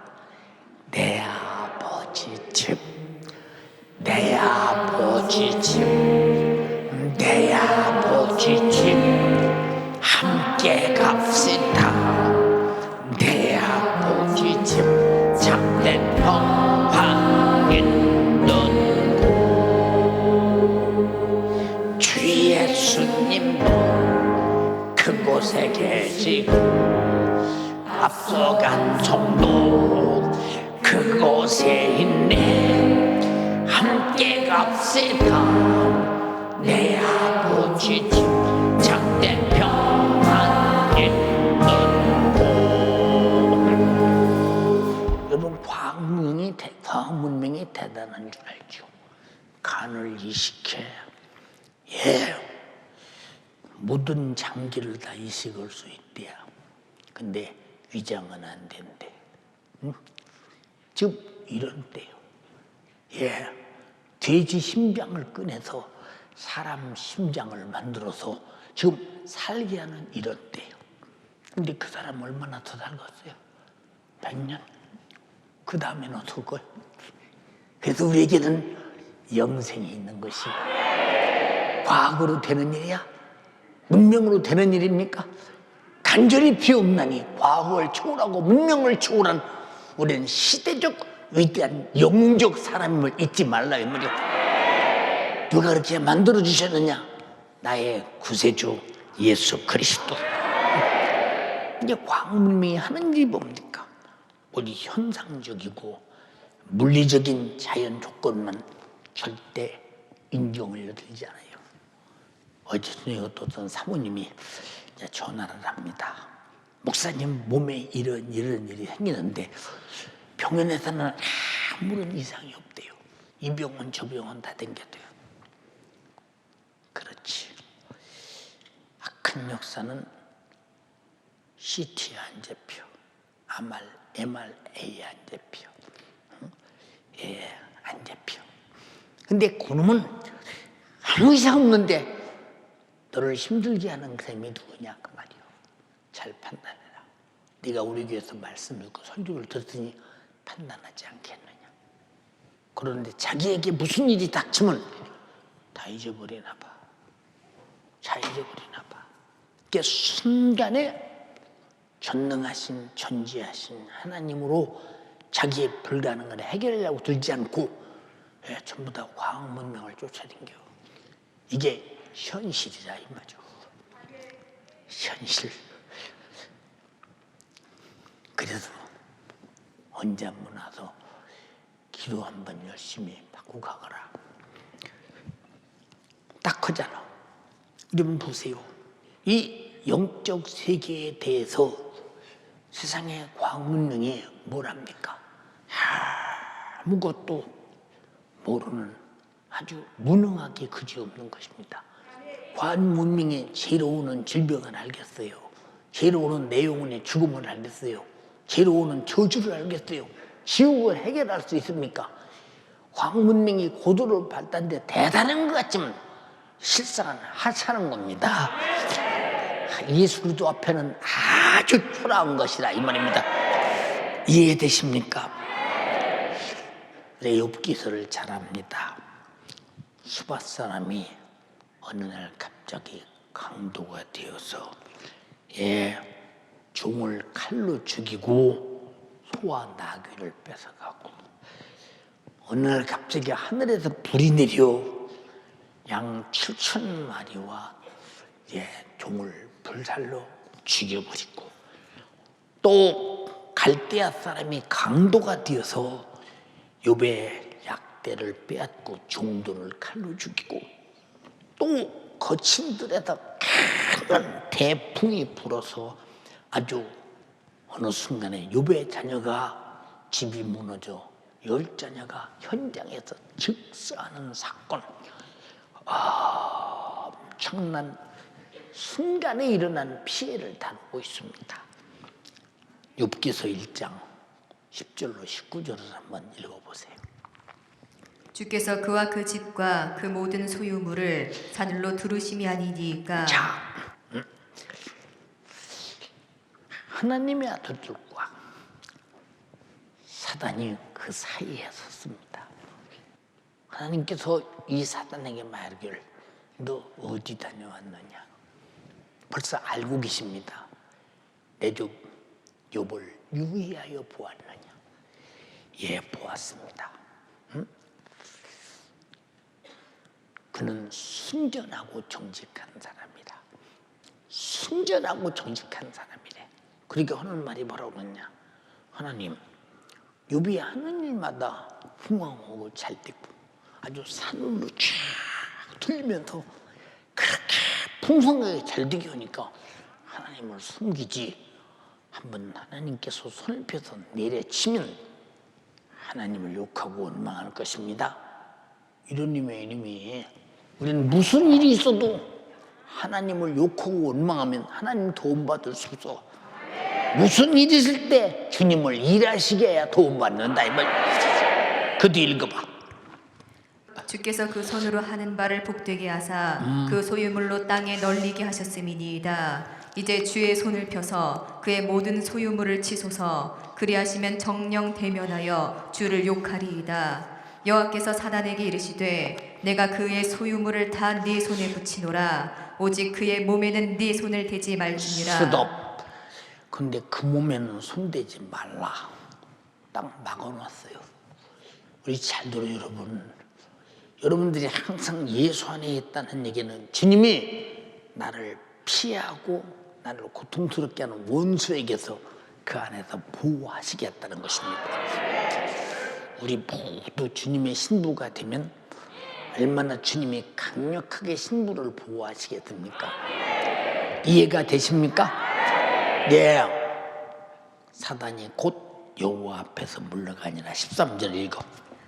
내 아버지 집, 내 아버지 집, 내 아버지 집. 함께 갑시다. 내 아버지 집, 참된 평화 있는 곳. 주 예수님도 그곳에 계시고 앞서간 종도 그곳에 있네. 함께 갑시다. 내 아버지 집, 참된 평안 있는 곳. 여러분, 과학 문명이 대단한 줄 알죠? 간을 이식해, 모든 장기를 다 이식할 수 있대요. 근데 위장은 안 된대. 즉 이런 때요. 돼지 심장을 꺼내서 사람 심장을 만들어서 지금 살게 하는 이런 때요. 근데 그 사람 얼마나 더 살겠어요? 100년? 그 다음에는 어떨 거예요? 그래서 우리에게는 영생이 있는 것이 과학으로 되는 일이야? 문명으로 되는 일입니까? 간절히 비옵나니 과학을 초월하고 문명을 초월한 우리는 시대적 위대한 영웅적 사람임을 잊지 말라 이 말이야. 누가 그렇게 만들어 주셨느냐? 나의 구세주 예수 그리스도. 이게 과학 문명이 하는 일이 뭡니까? 우리 현상적이고 물리적인 자연 조건만 절대 인정을 드리지 않아요. 어제 어떤 사모님이 전화를 합니다. 목사님 몸에 이런 일이 생기는데 병원에서는 아무런 이상이 없대요. 이 병원 저 병원 다 댕겨도요. 그렇지. 악한 역사는 CT 안 잡혀, MRA 안 잡혀, 안 잡혀. 근데 그놈은 아무 이상 없는데 너를 힘들게 하는 사람이 누구냐 그 말이요. 잘 판단해라. 네가 우리 교회에서 말씀 듣고 설교를 듣더니 판단하지 않겠느냐. 그런데 자기에게 무슨 일이 닥치면 다 잊어버리나 봐. 다 잊어버리나 봐. 그게 순간에 전능하신 전지하신 하나님으로 자기의 불가능을 해결하려고 들지 않고 전부 다 과학 문명을 쫓아댕겨. 이게 현실이라 이 말이죠. 현실. 그래서 언제 한번 와서 기도 한번 열심히 받고 가거라. 딱 하잖아. 여러분 보세요. 이 영적 세계에 대해서 세상의 과학 문명이 뭐랍니까? 아무것도 모르는 아주 무능하게 그지없는 것입니다. 과학 문명이 죄로 오는 질병을 알겠어요. 죄로 오는 내용의 죽음을 알겠어요. 죄로 오는 저주를 알겠어요. 지옥을 해결할 수 있습니까? 과학 문명이 고도로 발달돼 대단한 것 같지만 실상은 하찮은 겁니다. 예수 그리스도 앞에는 아주 초라한 것이라 이 말입니다. 이해되십니까? 욥기서를 잘 압니다. 수밧 사람이 어느 날 갑자기 강도가 되어서 종을 칼로 죽이고 소와 나귀를 뺏어가고 어느 날 갑자기 하늘에서 불이 내려 양 7,000마리와 종을 불살로 죽여버리고 또 갈대아 사람이 강도가 되어서 욥의 약대를 빼앗고 종들을 칼로 죽이고, 또 거친 들에다 강한 대풍이 불어서 아주 어느 순간에 욥의 자녀가 집이 무너져 10자녀가 현장에서 즉사하는 사건, 엄청난 순간에 일어난 피해를 다루고 있습니다. 욥기서 1장 10절로 19절을 한번 읽어보세요. 주께서 그와 그 집과 그 모든 소유물을 하늘로 두르심이 아니니까. 자, 하나님의 아들들과 사단이 그 사이에 섰습니다. 하나님께서 이 사단에게 말하기를 너 어디 다녀왔느냐? 벌써 알고 계십니다. 내 종 욥을 유의하여 보았느냐? 예, 보았습니다. 그는 순전하고 정직한 사람이다. 순전하고 정직한 사람이래. 그러니까 하는 말이 뭐라고 그러냐? 하나님, 욥이 하는 일마다 흥왕하고 잘되고 아주 산울로 쫙 들면서 그렇게 풍성하게 잘되게 하니까 하나님을 숨기지, 한번 하나님께서 손을 펴서 내려치면 하나님을 욕하고 원망할 것입니다. 이런 이님이 우리는 무슨 일이 있어도 하나님을 욕하고 원망하면 하나님 도움받을 수 없어. 무슨 일이 있을 때 주님을 일하시게 해야 도움받는다 이 말. 그 뒤 읽어봐. 주께서 그 손으로 하는 바를 복되게 하사 그 소유물로 땅에 널리게 하셨음이니이다. 이제 주의 손을 펴서 그의 모든 소유물을 치소서. 그리하시면 정령 대면하여 주를 욕하리이다. 여호와께서 사단에게 이르시되 내가 그의 소유물을 다 네 손에 붙이노라. 오직 그의 몸에는 네 손을 대지 말지니라. 스톱. 근데 그 몸에는 손대지 말라. 딱 막아놨어요. 우리 잘 들어요, 여러분. 여러분들이 항상 예수 안에 있다는 얘기는 주님이 나를 피하고 나를 고통스럽게 하는 원수에게서 그 안에서 보호하시겠다는 것입니다. 우리 모두 주님의 신부가 되면 얼마나 주님이 강력하게 신부를 보호하시겠습니까? 이해가 되십니까? 네. 사단이 곧 여호와 앞에서 물러가니라. 13절 읽어.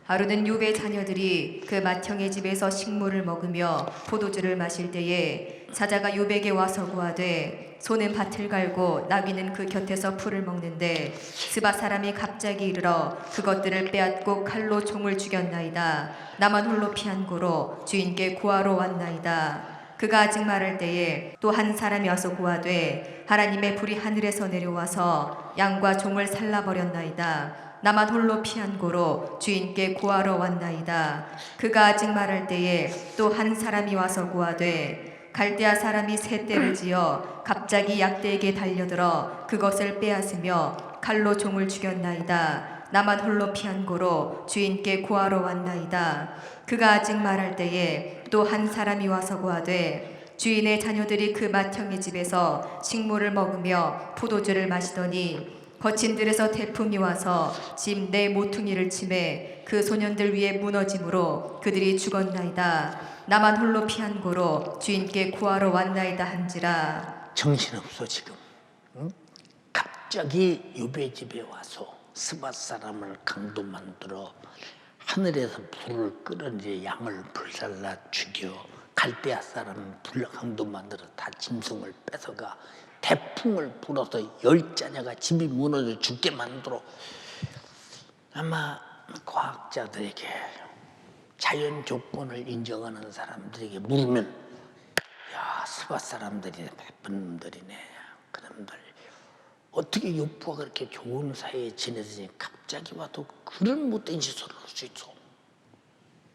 하루는 욥의 자녀들이 그 맏형의 집에서 식물을 먹으며 포도주를 마실 때에 사자가 욥에게 와서 구하되 소는 밭을 갈고 나귀는 그 곁에서 풀을 먹는데 스바 사람이 갑자기 이르러 그것들을 빼앗고 칼로 종을 죽였나이다. 나만 홀로 피한 고로 주인께 구하러 왔나이다. 그가 아직 말할 때에 또 한 사람이 와서 구하되 하나님의 불이 하늘에서 내려와서 양과 종을 살라버렸나이다. 나만 홀로 피한 고로 주인께 구하러 왔나이다. 그가 아직 말할 때에 또 한 사람이 와서 구하되 갈대아 사람이 새 떼를 지어 갑자기 약대에게 달려들어 그것을 빼앗으며 칼로 종을 죽였나이다. 나만 홀로 피한 고로 주인께 구하러 왔나이다. 그가 아직 말할 때에 또 한 사람이 와서 구하되 주인의 자녀들이 그 맏형의 집에서 식물을 먹으며 포도주를 마시더니 거친 들에서 태풍이 와서 집 내 모퉁이를 치매 그 소년들 위에 무너짐으로 그들이 죽었나이다. 나만 홀로 피한 고로 주인께 구하러 왔나이다 한지라. 정신없어 지금. 응? 갑자기 욥의 집에 와서 스밧 사람을 강도 만들어 하늘에서 불을 끌어내 양을 불살라 죽여 갈대아 사람은 불강도 만들어 다 짐승을 뺏어가 태풍을 불어서 10자녀가 집이 무너져 죽게 만들어. 아마 과학자들에게 자연 조건을 인정하는 사람들에게 물으면 야 스밧 사람들이 나쁜 놈들이네. 그놈들 어떻게 욥과 그렇게 좋은 사이에 지내더니 갑자기 와도 그런 못된 짓을 할 수 있어.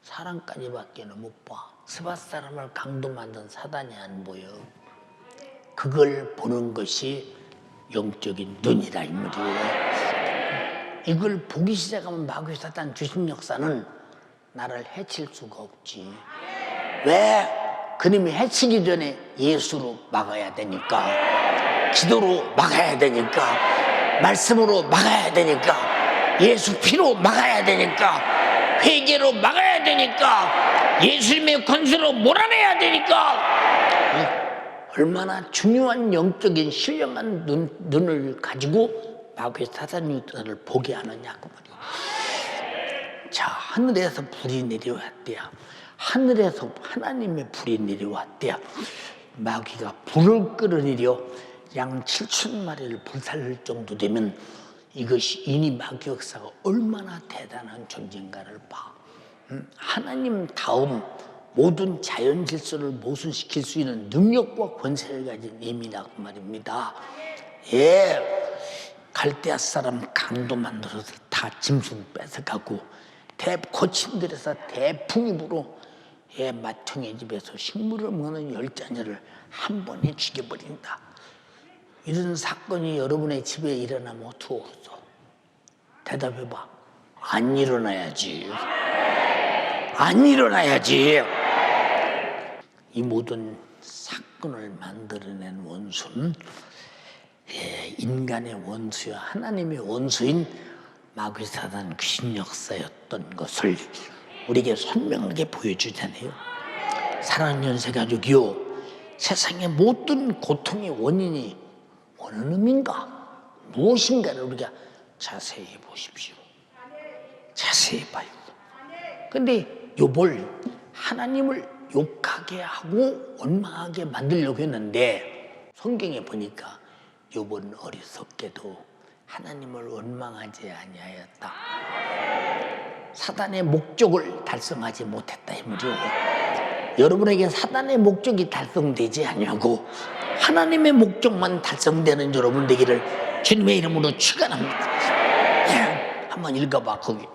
사람까지밖에는 못 봐. 스밧 사람을 강도 만든 사단이 안 보여. 그걸 보는 것이 영적인 눈이다 이 말이에요. 이걸 보기 시작하면 마귀 사단 주심 역사는 나를 해칠 수가 없지. 왜? 그놈이 해치기 전에 예수로 막아야 되니까, 기도로 막아야 되니까, 말씀으로 막아야 되니까, 예수 피로 막아야 되니까, 회개로 막아야 되니까, 예수님의 권세로 몰아내야 되니까, 얼마나 중요한 영적인 신령한 눈을 가지고 마귀의 사단 유다를 보게 하느냐 그 말이에요. 자, 하늘에서 불이 내려왔대야. 하늘에서 하나님의 불이 내려왔대야. 마귀가 불을 끌어내려 양 7천 마리를 불살릴 정도 되면 이것이 이니 마귀 역사가 얼마나 대단한 존재인가를 봐. 하나님 다음 모든 자연 질서를 모순시킬 수 있는 능력과 권세를 가진 예민하고 말입니다. 예, 갈대아 사람 강도 만들어서 다 짐승 뺏어가고 고침들에서 대풍이 불어 마청의 집에서 식물을 먹는 10자녀를 한 번에 죽여버린다. 이런 사건이 여러분의 집에 일어나면 어떡하겠어? 대답해봐. 안 일어나야지. 안 일어나야지. 이 모든 사건을 만들어낸 원수는 인간의 원수와 하나님의 원수인 마귀 사단 귀신 역사였던 것을 우리에게 선명하게 보여주잖아요. 사랑하는 연세가족이요, 세상의 모든 고통의 원인이 어느 놈인가, 무엇인가를 우리가 자세히 보십시오. 자세히 봐요. 근데 욥을 하나님을 욕하게 하고 원망하게 만들려고 했는데, 성경에 보니까 욥은 어리석게도 하나님을 원망하지 아니하였다. 사단의 목적을 달성하지 못했다 이 말이요. 여러분에게 사단의 목적이 달성되지 않냐고 하나님의 목적만 달성되는 여러분 되기를 주님의 이름으로 축원합니다. 한번 읽어봐. 거기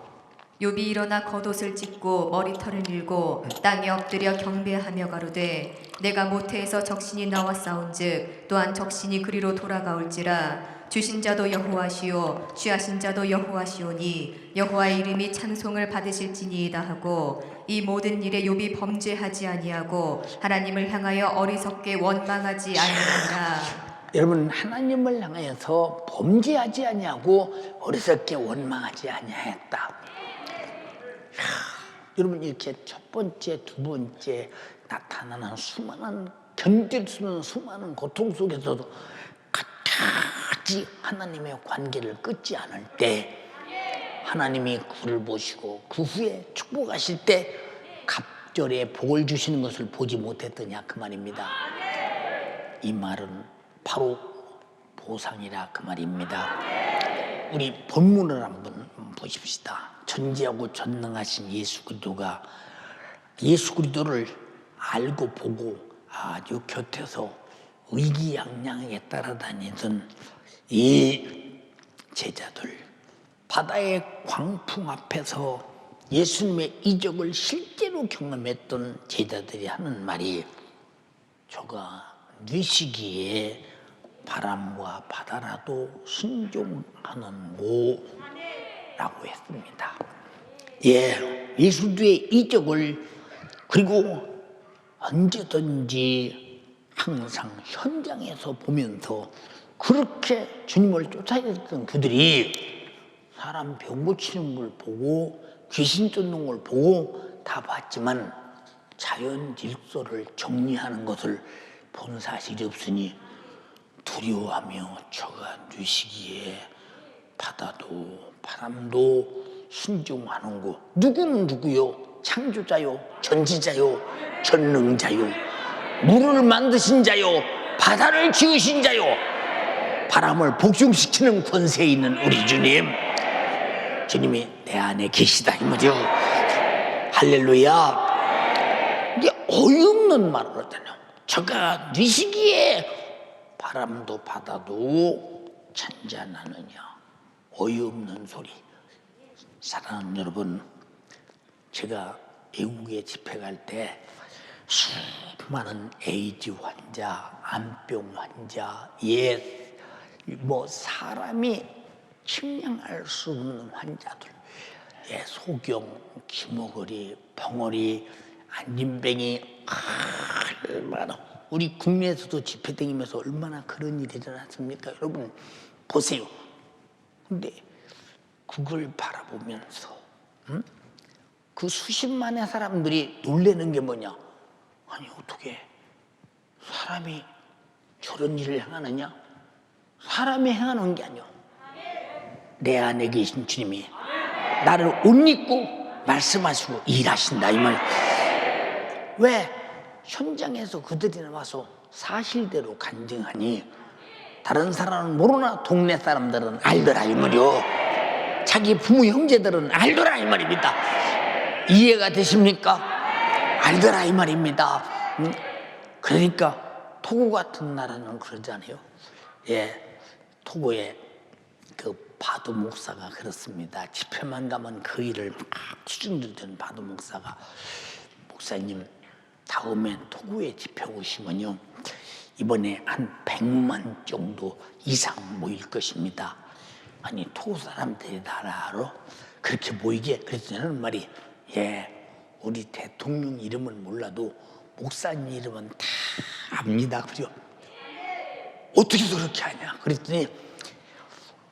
욥이 일어나 겉옷을 찢고 머리털을 밀고 땅에 엎드려 경배하며 가로되 내가 모태에서 적신이 나와 싸운즉 또한 적신이 그리로 돌아가올지라. 주신 자도 여호와시오 취하신 자도 여호와시오니 여호와의 이름이 찬송을 받으실지니이다 하고, 이 모든 일에 욥이 범죄하지 아니하고 하나님을 향하여 어리석게 원망하지 아니하니라. 여러분, 하나님을 향하여서 범죄하지 아니하고 어리석게 원망하지 아니하였다. 여러분, 이렇게 첫 번째, 두 번째 나타나는 수많은, 견딜 수 없는 수많은 고통 속에서도 끝까지 하나님의 관계를 끊지 않을 때 하나님이 그를 보시고 그 후에 축복하실 때 갑절에 복을 주시는 것을 보지 못했더냐 그 말입니다. 이 말은 바로 보상이라 그 말입니다. 우리 본문을 한번 보십시다. 전지하고 전능하신 예수 그리스도가 예수 그리스도를 알고 보고 아주 곁에서 의기양양하게 따라다니던 이 제자들, 바다의 광풍 앞에서 예수님의 이적을 실제로 경험했던 제자들이 하는 말이, 저가 뉘시기에 바람과 바다라도 순종하는 고라고 했습니다. 예, 예수의 이적을 그리고 언제든지 항상 현장에서 보면서 그렇게 주님을 쫓아냈던 그들이 사람 병 고치는 걸 보고 귀신 쫓는 걸 보고 다 봤지만 자연 질서를 정리하는 것을 본 사실이 없으니 두려워하며 저가 뉘시기에 바다도 바람도 순종하는 거. 누구는 누구요? 창조자요, 전지자요, 전능자요, 물을 만드신 자요, 바다를 지으신 자요, 바람을 복종시키는 권세에 있는 우리 주님, 주님이 내 안에 계시다 이 말이죠. 할렐루야. 이게 어이없는 말을 하잖아요. 저가 뉘시기에 바람도 바다도 잔잔하느냐. 어이없는 소리. 사랑하는 여러분, 제가 외국에 집회 갈 때 수많은 에이즈 환자, 암병 환자, 사람이 측량할 수 없는 환자들, 소경, 기모거리, 벙어리, 안진뱅이, 얼마나 우리 국내에서도 집회 다니면서 얼마나 그런 일이 일어났습니까? 여러분 보세요. 근데 그걸 바라보면서 그 수십만의 사람들이 놀라는 게 뭐냐? 아니 어떻게 사람이 저런 일을 행하느냐? 사람이 행하는 게 아니오. 내 안에 계신 주님이 나를 옷 입고 말씀하시고 일하신다 이 말. 왜? 현장에서 그들이 나와서 사실대로 간증하니 다른 사람은 모르나 동네 사람들은 알더라 이 말이요. 자기 부모 형제들은 알더라 이 말입니다. 이해가 되십니까? 알더라 이 말입니다. 그러니까 토고 같은 나라는 그러잖아요. 예, 토고에 그 바도 목사가 그렇습니다. 집회만 가면 그 일을 막 추진되던 바도 목사가, 목사님 다음에 토고에 집회 오시면요 이번에 한 100만 정도 이상 모일 것입니다. 아니 토고 사람들이 나라로 그렇게 모이게. 그래서 저는 말이, 예, 우리 대통령 이름은 몰라도 목사님 이름은 다 압니다. 그죠? 어떻게 그렇게 하냐? 그랬더니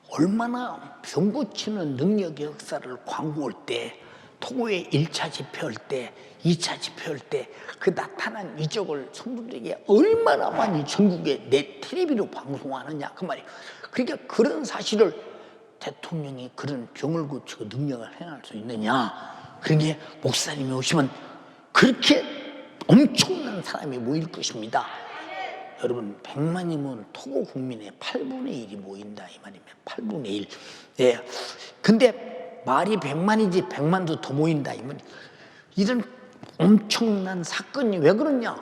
얼마나 병 고치는 능력의 역사를 광고할 때, 토고에 1차 집회할 때, 2차 집회할 때 그 나타난 이적을 성도들에게 얼마나 많이 전국에 내 텔레비로 방송하느냐 그 말이에요. 그러니까 그런 사실을 대통령이 그런 병을 고치고 능력을 행할 수 있느냐. 그러니까 목사님이 오시면 그렇게 엄청난 사람이 모일 것입니다. 여러분 100만이면 토고 국민의 8분의 1이 모인다 이 말입니다. 8분의 1. 예. 근데 말이 100만이지 100만도 더 모인다 이 말. 이런 엄청난 사건이 왜 그러냐?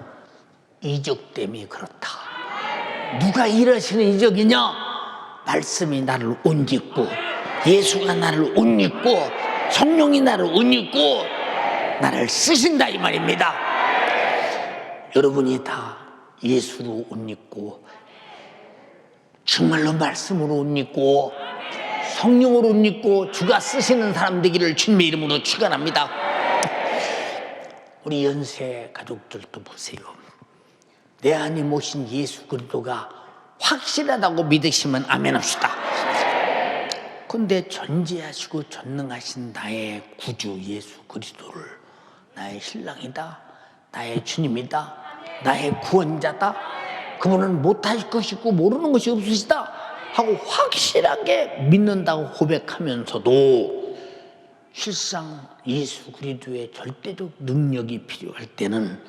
이적 때문에 그렇다. 누가 일하시는 이적이냐? 말씀이 나를 옷 입고, 예수가 나를 옷 입고, 성령이 나를 옷 입고 나를 쓰신다 이 말입니다. 여러분이 다 예수로 옷 입고, 정말로 말씀으로 옷 입고, 성령으로 옷 입고 주가 쓰시는 사람 되기를 주님의 이름으로 축원합니다. 우리 연세 가족들도 보세요. 내 안에 모신 예수 그리스도가 확실하다고 믿으시면 아멘 합시다. 그런데 전지하시고 전능하신 나의 구주 예수 그리스도를 나의 신랑이다, 나의 주님이다, 나의 구원자다, 그분은 못하실 것이 있고 모르는 것이 없으시다 하고 확실하게 믿는다고 고백하면서도 실상 예수 그리스도의 절대적 능력이 필요할 때는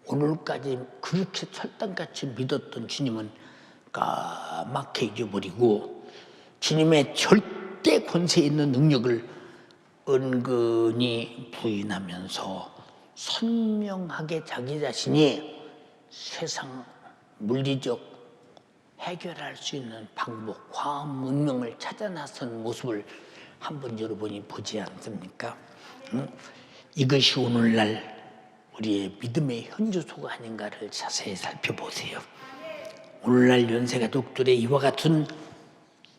오늘까지 그렇게 철당같이 믿었던 주님은 까맣게 잊어버리고 주님의 절대 권세 있는 능력을 은근히 부인하면서 선명하게 자기 자신이 세상 물리적 해결할 수 있는 방법, 과학 문명을 찾아 나선 모습을 한번 여러분이 보지 않습니까? 이것이 오늘날 우리의 믿음의 현주소가 아닌가를 자세히 살펴보세요. 오늘날 연세가족들의 이와 같은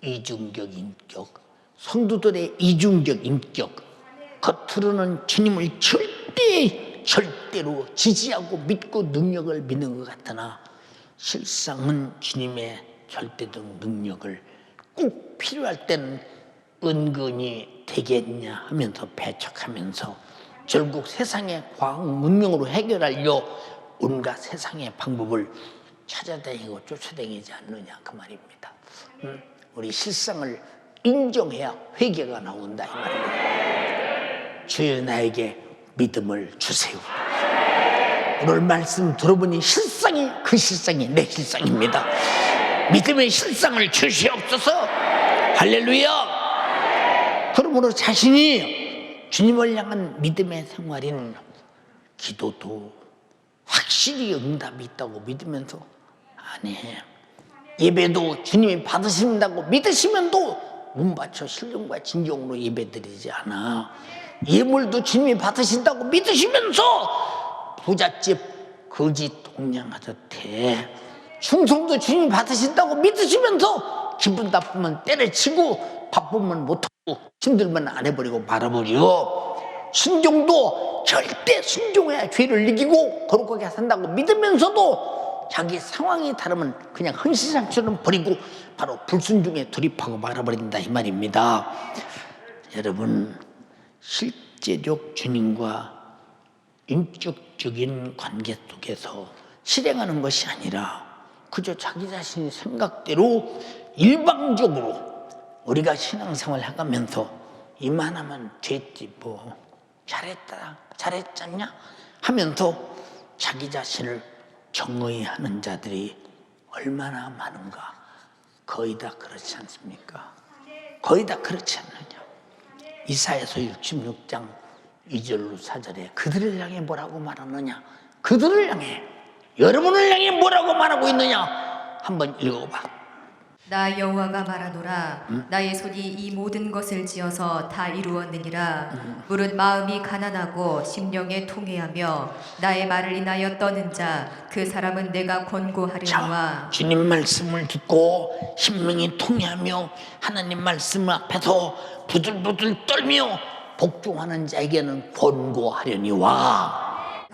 이중적 인격, 성도들의 이중적 인격, 겉으로는 주님을 절대로 지지하고 믿고 능력을 믿는 것 같으나 실상은 주님의 절대적 능력을 꼭 필요할 때는 은근히 되겠냐 하면서 배척하면서 결국 세상의 과학 문명으로 해결하려 온갖 세상의 방법을 찾아다니고 쫓아다니지 않느냐 그 말입니다. 우리 실상을 인정해야 회개가 나온다 이 말입니다. 주여 나에게 믿음을 주세요. 오늘 말씀 들어보니 실상이 그 실상이 내 실상입니다. 믿음의 실상을 주시옵소서. 할렐루야. 그러므로 자신이 주님을 향한 믿음의 생활인 기도도 확실히 응답이 있다고 믿으면서 안 해. 예배도 주님이 받으신다고 믿으시면 또 문 받쳐 신령과 진정으로 예배드리지 않아. 예물도 주님이 받으신다고 믿으시면서 부잣집 거짓 동냥하듯 해. 충성도 주님이 받으신다고 믿으시면서 기분 나쁘면 때려치고 바쁘면 못하고 힘들면 안 해버리고 말아버려. 순종도 절대 순종해야 죄를 이기고 거룩하게 산다고 믿으면서도 자기 상황이 다르면 그냥 헌신상처럼 버리고 바로 불순종에 돌입하고 말아버린다 이 말입니다. 여러분, 실제적 주님과 인격적인 관계 속에서 실행하는 것이 아니라 그저 자기 자신의 생각대로 일방적으로 우리가 신앙생활 해가면서 이만하면 됐지 뭐 잘했잖냐 하면서 자기 자신을 정의하는 자들이 얼마나 많은가. 거의 다 그렇지 않습니까? 거의 다 그렇지 않느냐. 이사야서 66장 2절로 4절에 그들을 향해 뭐라고 말하느냐. 그들을 향해, 여러분을 향해 뭐라고 말하고 있느냐 한번 읽어봐. 나 여호와가 말하노라. 나의 손이 이 모든 것을 지어서 다 이루었느니라. 무릇 마음이 가난하고 심령에 통회하며 나의 말을 인하여 떠는 자 그 사람은 내가 권고하려니와. 자, 주님 말씀을 듣고 심령이 통회하며 하나님 말씀 앞에서 부들부들 떨며 복종하는 자에게는 권고하려니와.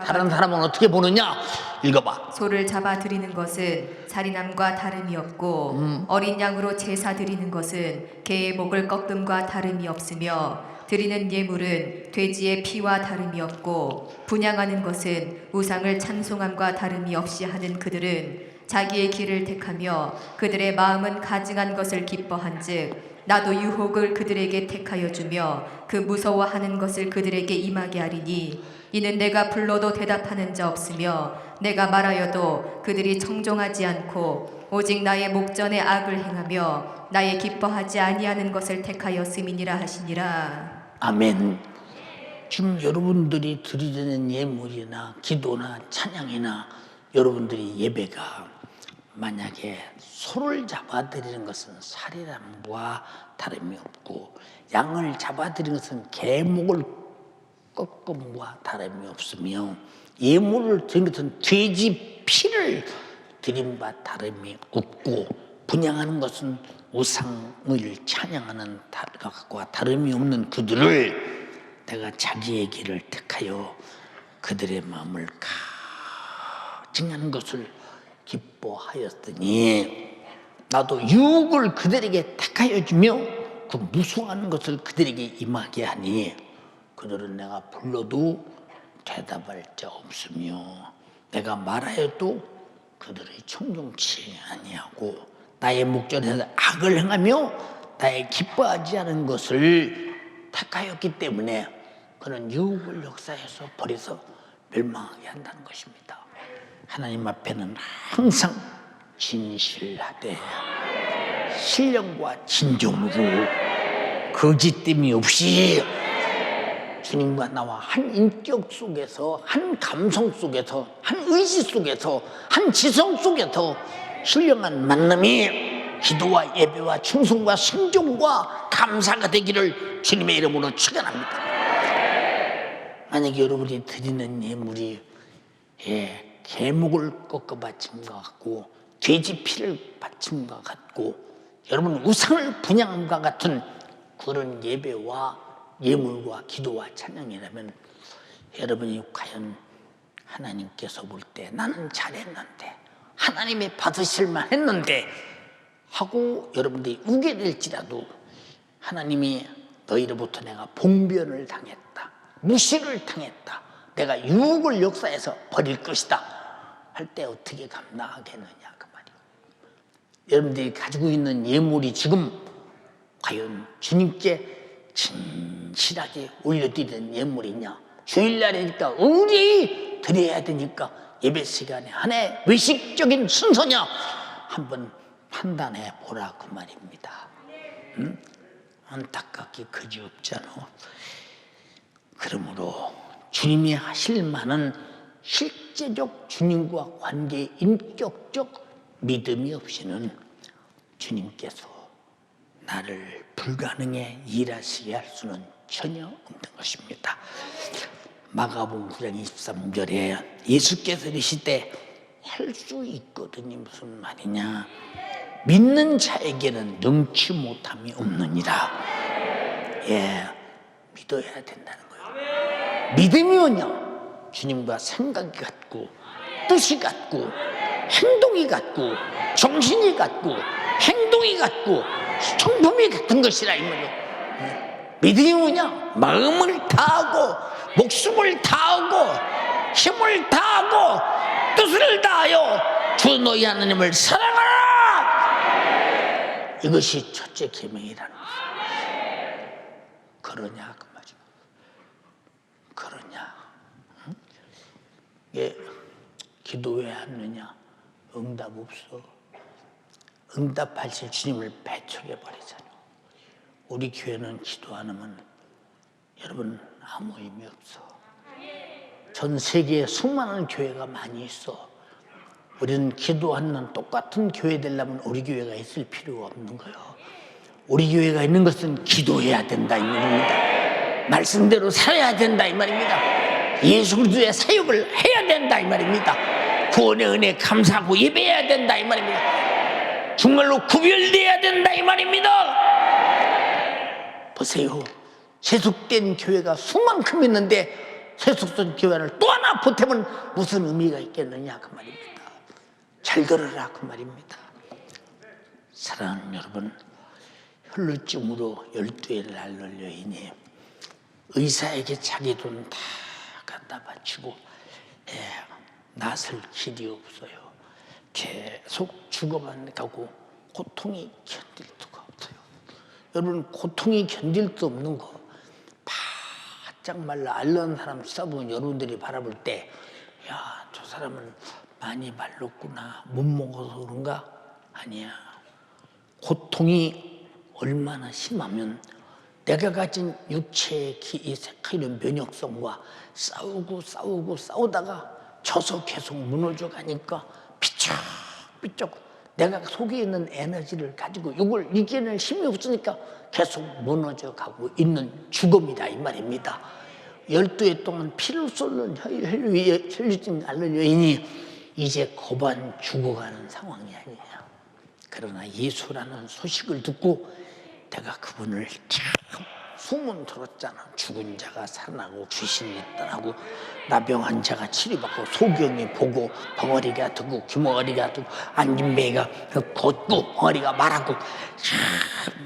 다른 사람은 어떻게 보느냐? 읽어봐. 소를 잡아 드리는 것은 살인함과 다름이 없고 어린 양으로 제사 드리는 것은 개의 목을 꺾음과 다름이 없으며 드리는 예물은 돼지의 피와 다름이 없고 분향하는 것은 우상을 찬송함과 다름이 없이 하는 그들은 자기의 길을 택하며 그들의 마음은 가증한 것을 기뻐한즉 나도 유혹을 그들에게 택하여 주며 그 무서워하는 것을 그들에게 임하게 하리니 이는 내가 불러도 대답하는 자 없으며 내가 말하여도 그들이 청종하지 않고 오직 나의 목전에 악을 행하며 나의 기뻐하지 아니하는 것을 택하였음이니라 하시니라. 아멘. 지금 여러분들이 드리는 예물이나 기도나 찬양이나 여러분들이 예배가 만약에 소를 잡아드리는 것은 살인함과 다름이 없고 양을 잡아드리는 것은 개목을 꺾음과 다름이 없으며 예물을 드린 것은 돼지 피를 드린 바 다름이 없고 분향하는 것은 우상을 찬양하는 것과 다름이 없는 그들을 내가 자기의 길을 택하여 그들의 마음을 가증하는 것을 기뻐하였더니 나도 유혹을 그들에게 택하여 주며 그 무서워하는 것을 그들에게 임하게 하니 그들은 내가 불러도 대답할 자 없으며 내가 말하여도 그들의 청종치 아니하고 나의 목전에서 악을 행하며 나의 기뻐하지 않은 것을 택하였기 때문에 그는 유혹을 역사해서 버려서 멸망하게 한다는 것입니다. 하나님 앞에는 항상 진실하되 신령과 진정으로 거짓됨이 없이 주님과 나와 한 인격 속에서, 한 감성 속에서, 한 의지 속에서, 한 지성 속에서 신령한 만남이 기도와 예배와 충성과 순종과 감사가 되기를 주님의 이름으로 축원합니다. 만약에 여러분이 드리는 예물이 개목을 꺾어 바친 것 같고 돼지 피를 바친 것 같고 여러분 우상을 분양함과 같은 그런 예배와 예물과 기도와 찬양이라면 여러분이 과연 하나님께서 볼 때 나는 잘했는데 하나님이 받으실 만했는데 하고 여러분들이 우게 될지라도 하나님이 너희로부터 내가 봉변을 당했다, 무시를 당했다, 내가 유혹을 역사해서 버릴 것이다 할 때 어떻게 감당하겠느냐 그 말이에요. 여러분들이 가지고 있는 예물이 지금 과연 주님께 진실하게 올려드리는 예물이냐, 주일날이니까 의리 드려야 되니까 예배 시간에 하나의 외식적인 순서냐 한번 판단해 보라 그 말입니다. 안타깝게 그지없잖아. 그러므로 주님이 하실 만한 실제적 주님과 관계 인격적 믿음이 없이는 주님께서 나를 불가능에 일하시게 할 수는 전혀 없는 것입니다. 마가복음 9장 23절에 예수께서 이르시되 할 수 있거든요. 무슨 말이냐? 믿는 자에게는 능치 못함이 없느니라. 믿어야 된다는 거예요. 믿음이 뭐냐? 주님과 생각이 같고 뜻이 같고 행동이 같고 정신이 같고 행동이 같고 성품이 같은 것이라 이 말이요. 믿음이 뭐냐? 마음을 다하고 목숨을 다하고 힘을 다하고 뜻을 다하여 주 너희 하나님을 사랑하라. 이것이 첫째 계명이라는 거예요. 그러냐 그 말이죠. 그러냐? 응? 이게 기도 왜 하느냐? 응답 없어. 응답하실 주님을 배척해 버리잖아요. 우리 교회는 기도 안 하면 여러분 아무 의미 없어. 전 세계에 수많은 교회가 많이 있어. 우리는 기도하는 똑같은 교회 되려면 우리 교회가 있을 필요가 없는 거예요. 우리 교회가 있는 것은 기도해야 된다 이 말입니다. 말씀대로 살아야 된다 이 말입니다. 예수 그리스도의 사역을 해야 된다 이 말입니다. 구원의 은혜 감사하고 예배해야 된다 이 말입니다. 정말로 구별돼야 된다 이 말입니다. 보세요. 세속된 교회가 수만큼 있는데 세속된 교회를 또 하나 보태면 무슨 의미가 있겠느냐 그 말입니다. 잘 들으라 그 말입니다. 사랑하는 여러분, 혈루증으로 12회를 앓는 여인이 의사에게 자기 돈 다 갖다 바치고 낫을 길이 없어요. 계속 죽어만 가고 고통이 견딜 수가 없어요. 여러분, 고통이 견딜 수 없는 거 바짝 말라 앓는 사람 써보면 여러분들이 바라볼 때 야, 저 사람은 많이 말랐구나, 못 먹어서 그런가? 아니야. 고통이 얼마나 심하면 내가 가진 육체의 이 색깔의 면역성과 싸우다가 져서 계속 무너져 가니까 삐쩍삐쩍 내가 속에 있는 에너지를 가지고 이걸 이겨낼 힘이 없으니까 계속 무너져 가고 있는 죽음이다 이 말입니다. 12해 동안 피를 쏟는 혈루증 앓는 여인이 이제 고반 죽어가는 상황이 아니에요. 그러나 예수라는 소식을 듣고 내가 그분을 참 소문 들었잖아. 죽은 자가 살아나고 귀신이 떠나고 나병한 자가 치료받고 소경이 보고 벙어리가 듣고 귀머거리가 듣고 안긴 배가 걷고 벙어리가 말하고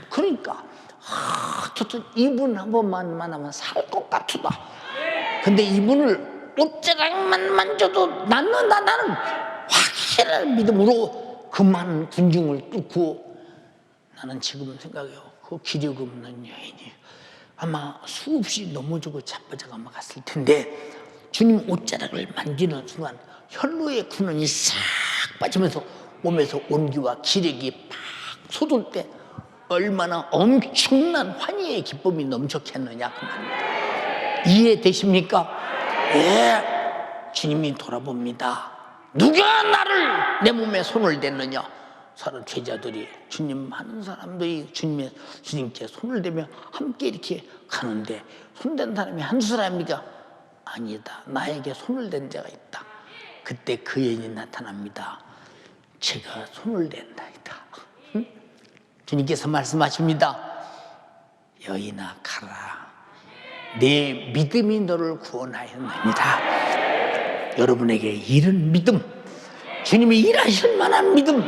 그러니까 저도 이분 한 번만 만나면 살 것 같다. 근데 이분을 옷자락만 만져도 낫는다. 나는 확실한 믿음으로 그 많은 군중을 뚫고 나는 지금 생각해요. 그 기력 없는 여인이 아마 수없이 넘어지고 자빠져가 갔을 텐데 주님 옷자락을 만지는 순간 혈루의 군원이 싹 빠지면서 몸에서 온기와 기력이 팍 솟을 때 얼마나 엄청난 환희의 기쁨이 넘쳤겠느냐 그 말입니다. 이해되십니까? 예. 주님이 돌아봅니다. 누가 나를 내 몸에 손을 댔느냐? 사람 제자들이 주님 하는 사람들이 주님께 손을 대며 함께 이렇게 가는데 손댄 사람이 한두 사람입니까? 아니다. 나에게 손을 댄 자가 있다. 그때 그 여인이 나타납니다. 제가 손을 댄다이다. 응? 주님께서 말씀하십니다. 여인아 가라. 내 믿음이 너를 구원하였느니라. 여러분에게 이런 믿음, 주님이 일하실 만한 믿음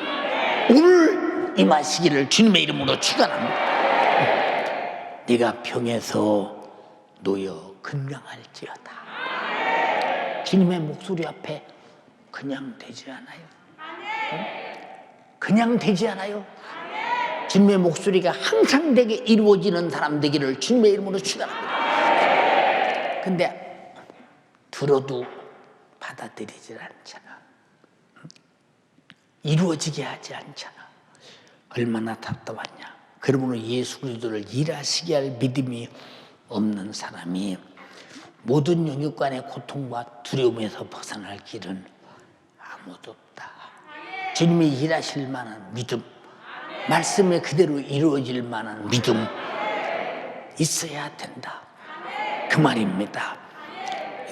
오늘 임하시기를 주님의 이름으로 축원합니다. 네가 병에서 놓여 건강할지어다. 주님의 목소리 앞에 그냥 되지 않아요. 그냥 되지 않아요. 주님의 목소리가 항상 되게 이루어지는 사람 되기를 주님의 이름으로 축원합니다. 근데 들어도 받아들이질 않잖아. 이루어지게 하지 않잖아. 얼마나 답답하냐. 그러므로 예수 그리스도를 일하시게 할 믿음이 없는 사람이 모든 영육간의 고통과 두려움에서 벗어날 길은 아무도 없다. 주님이 일하실 만한 믿음, 말씀에 그대로 이루어질 만한 믿음 있어야 된다. 그 말입니다.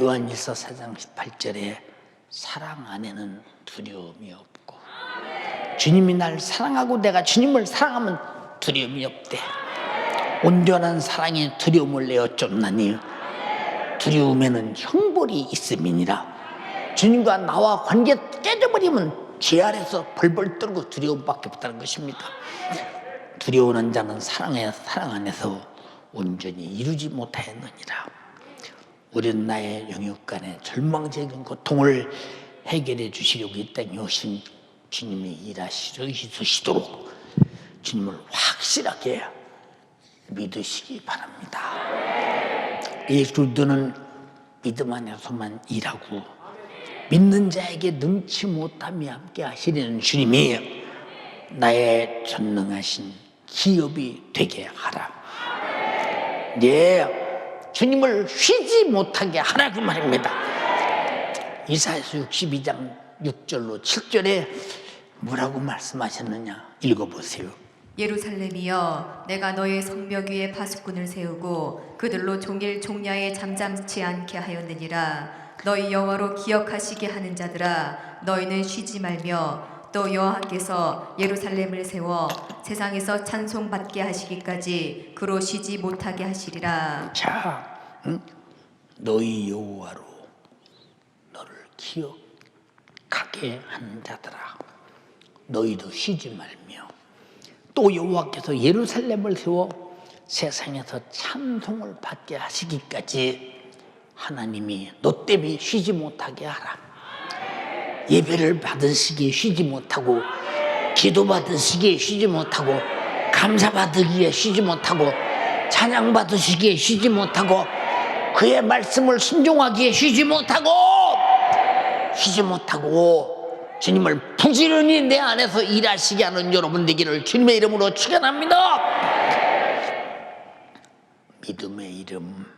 요한일서 4장 18절에 사랑 안에는 두려움이 없고 주님이 날 사랑하고 내가 주님을 사랑하면 두려움이 없대. 온전한 사랑이 두려움을 내어 쫓나니 두려움에는 형벌이 있음이니라. 주님과 나와 관계 깨져버리면 제 아래서 벌벌 떨고 두려움밖에 없다는 것입니다. 두려워하는 자는 사랑 안에서 온전히 이루지 못하였느니라. 우리는 나의 영육 간의 절망적인 고통을 해결해 주시려고 이 땅에 오신 주님이 일하시도록 주님을 확실하게 믿으시기 바랍니다. 예수는 믿음 안에서만 일하고 믿는 자에게 능치 못함이 함께 하시려는 주님이 나의 전능하신 기업이 되게 하라. 주님을 쉬지 못하게 하라 그 말입니다. 이사야서 62장 6절로 7절에 뭐라고 말씀하셨느냐 읽어보세요. 예루살렘이여, 내가 너의 성벽 위에 파수꾼을 세우고 그들로 종일 종야에 잠잠치 않게 하였느니라. 너희 여호와로 기억하시게 하는 자들아, 너희는 쉬지 말며 또 여호와께서 예루살렘을 세워 세상에서 찬송받게 하시기까지 그로 쉬지 못하게 하시리라. 자, 너희 여호와로 너를 기억하게 하는 자들아, 너희도 쉬지 말며 또 여호와께서 예루살렘을 세워 세상에서 찬송을 받게 하시기까지 하나님이 너 때문에 쉬지 못하게 하라. 예배를 받은 시기에 쉬지 못하고, 기도 받은 시기에 쉬지 못하고, 감사 받으기에 쉬지 못하고, 찬양 받으시기에 쉬지 못하고, 그의 말씀을 순종하기에 쉬지 못하고 주님을 부지런히 내 안에서 일하시게 하는 여러분 되기를 주님의 이름으로 축원합니다. 믿음의 이름,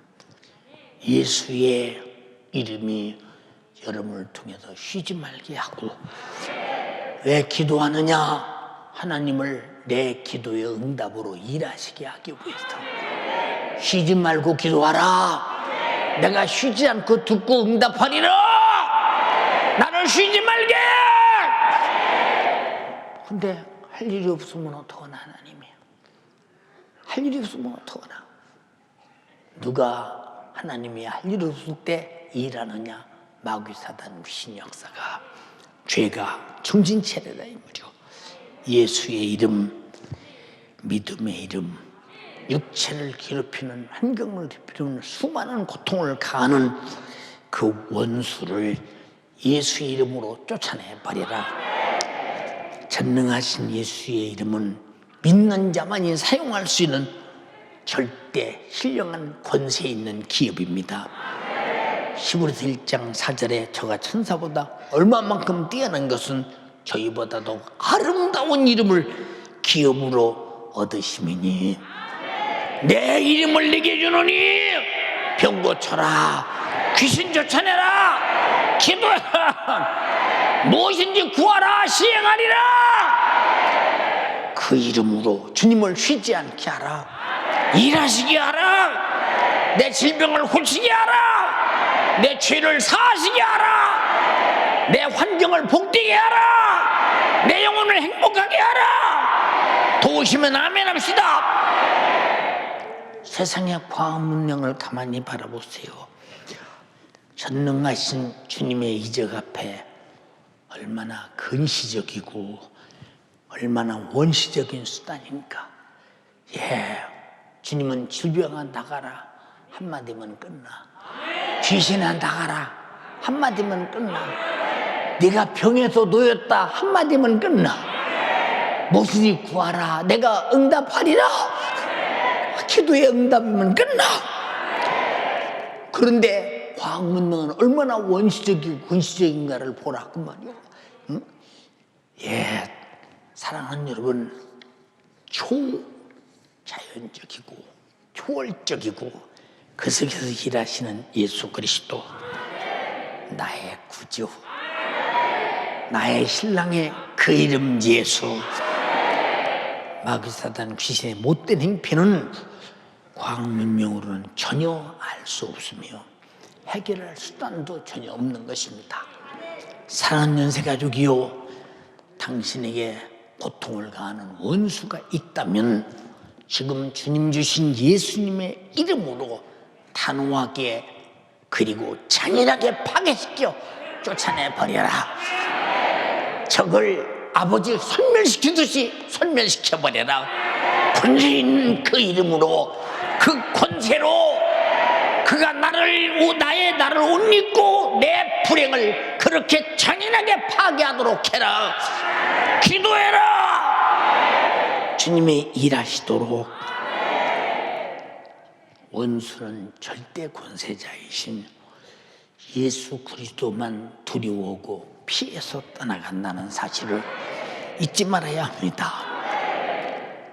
예수의 이름이 여러분을 통해서 쉬지 말게 하고, 왜 기도하느냐? 하나님을 내 기도의 응답으로 일하시게 하기 위해서. 쉬지 말고 기도하라. 내가 쉬지 않고 듣고 응답하리라. 나를 쉬지 말게. 근데 할 일이 없으면 어떡하나 하나님이. 할 일이 없으면 어떡하나. 누가 하나님이 할 일 없을 때 일하느냐? 마귀사단 귀신 역사가, 죄가 정신차려라 이 말이요. 예수의 이름, 믿음의 이름, 육체를 괴롭히는, 환경을 괴롭히는 수많은 고통을 가하는 그 원수를 예수의 이름으로 쫓아내 버려라. 전능하신 예수의 이름은 믿는 자만이 사용할 수 있는 절대 신령한 권세 있는 기업입니다. 히브리서 1장 4절에 저가 천사보다 얼마만큼 뛰어난 것은 저희보다도 아름다운 이름을 기업으로 얻으심이니 내 이름을 내게 주노니 병 고쳐라, 귀신 쫓아내라, 기도해라, 무엇인지 구하라, 시행하리라. 그 이름으로 주님을 쉬지 않게 하라. 일하시게 하라. 내 질병을 고치게 하라. 내 죄를 사하시게 하라. 내 환경을 복되게 하라. 내 영혼을 행복하게 하라. 도우시면 아멘 합시다. 세상의 과학 문명을 가만히 바라보세요. 전능하신 주님의 이적 앞에 얼마나 근시적이고 얼마나 원시적인 수단인가. 주님은 질병아 나가라 한마디면 끝나. 귀신아 나가라 한마디면 끝나. 네가 병에서 놓였다 한마디면 끝나. 무엇이니 구하라 내가 응답하리라. 기도의 응답이면 끝나. 그런데 과학 문명은 얼마나 원시적이고 근시적인가를 보라 그 말이요. 응? 사랑하는 여러분, 초자연적이고 초월적이고 그 속에서 일하시는 예수 그리스도, 나의 구주, 나의 신랑의 그 이름 예수. 마귀사단 귀신의 못된 행패는 과학문명으로는 전혀 알 수 없으며 해결할 수단도 전혀 없는 것입니다. 사랑하는 연세가족이요, 당신에게 고통을 가하는 원수가 있다면 지금 주님 주신 예수님의 이름으로 단호하게 그리고 잔인하게 파괴시켜 쫓아내 버려라. 적을 아버지 소멸시키듯이 소멸시켜버려라. 권세 있는 그 이름으로, 그 권세로 그가 나의 나를 옷 입고 내 불행을 그렇게 잔인하게 파괴하도록 해라. 기도해라. 주님이 일하시도록. 원수는 절대 권세자이신 예수 그리스도만 두려워하고 피해서 떠나간다는 사실을 잊지 말아야 합니다.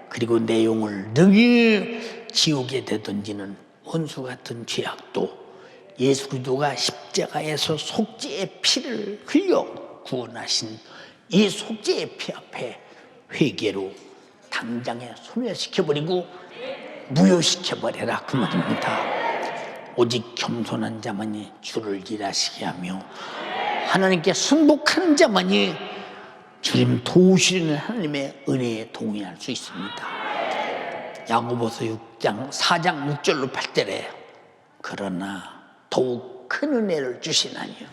그리고 내 영을 능히 지옥에 내던지는 원수 같은 죄악도 예수 그리스도가 십자가에서 속죄의 피를 흘려 구원하신 이 속죄의 피 앞에 회개로 당장에 소멸시켜버리고 무효시켜버려라, 그 말입니다. 오직 겸손한 자만이 주를 일하시게 하며 하나님께 순복하는 자만이 주님 도우시는 하나님의 은혜에 동의할 수 있습니다. 야고보서 4장 6절로 8절에 그러나 더욱 큰 은혜를 주시나니요.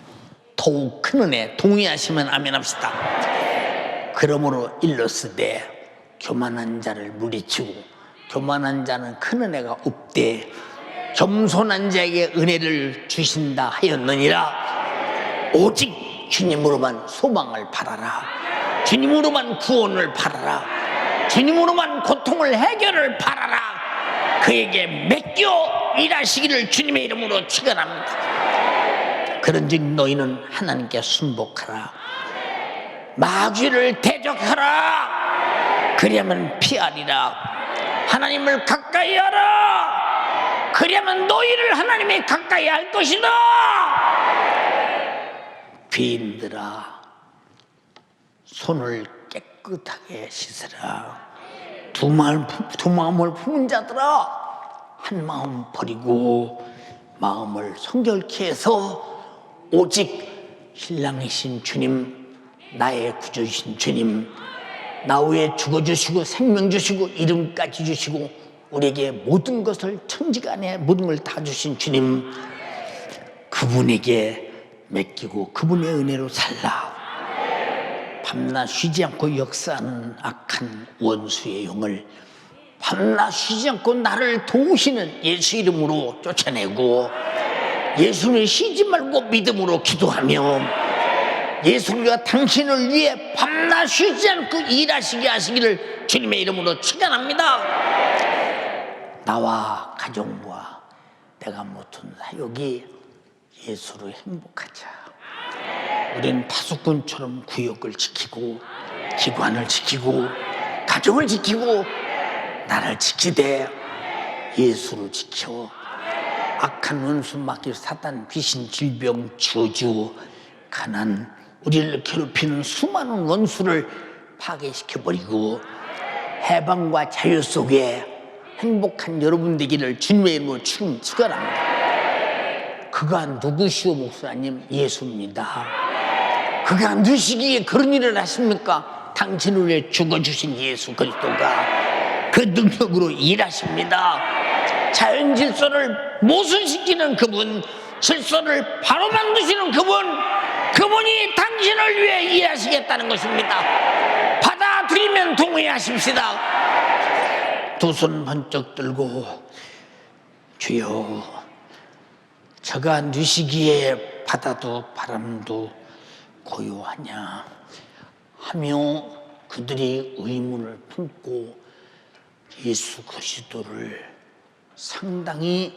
더욱 큰 은혜, 동의하시면 아멘 합시다. 그러므로 일러스되 교만한 자를 물리치고 교만한 자는 큰 은혜가 없되 겸손한 자에게 은혜를 주신다 하였느니라. 오직 주님으로만 소망을 바라라. 주님으로만 구원을 바라라. 주님으로만 고통을 해결을 바라라. 그에게 맡겨 일하시기를 주님의 이름으로 축원합니다. 그런즉 너희는 하나님께 순복하라. 마귀를 대적하라. 그리하면 피하리라. 하나님을 가까이 하라. 그리하면 너희를 하나님이 가까이 할 것이다. 죄인들아, 손을 깨끗하게 씻으라. 두 마음을 품은 자들아, 한 마음 버리고 마음을 성결케 해서 오직 신랑이신 주님, 나의 구주이신 주님, 나 위에 죽어주시고 생명 주시고 이름까지 주시고 우리에게 모든 것을 천지간에 모든 걸 다 주신 주님, 그분에게 맡기고 그분의 은혜로 살라. 밤낮 쉬지 않고 역사하는 악한 원수의 영을 밤낮 쉬지 않고 나를 도우시는 예수 이름으로 쫓아내고, 예수를 쉬지 말고 믿음으로 기도하며 예수가 당신을 위해 밤낮 쉬지 않고 일하시게 하시기를 주님의 이름으로 축원합니다. 나와 가정과 내가 맡은 사역이 예수로 행복하자. 우린 파수꾼처럼 구역을 지키고 기관을 지키고 가정을 지키고 나를 지키되 예수를 지켜 악한 원수 마귀 사단 귀신 질병 저주 가난 우리를 괴롭히는 수많은 원수를 파괴시켜버리고 해방과 자유 속에 행복한 여러분 되기를 주님의 이름으로 축원합니다. 그가 누구시오 목사님? 예수입니다. 그가 누시기에 그런 일을 하십니까? 당신을 위해 죽어주신 예수 그리스도가 그 능력으로 일하십니다. 자연 질서를 모순시키는 그분, 질서를 바로 만드시는 그분이 당신을 위해 일하시겠다는 것입니다. 받아들이면 동의하십시다. 두 손 번쩍 들고 주여, 저가 누시기에 바다도 바람도 고요하냐 하며 그들이 의문을 품고 예수 그리스도를 상당히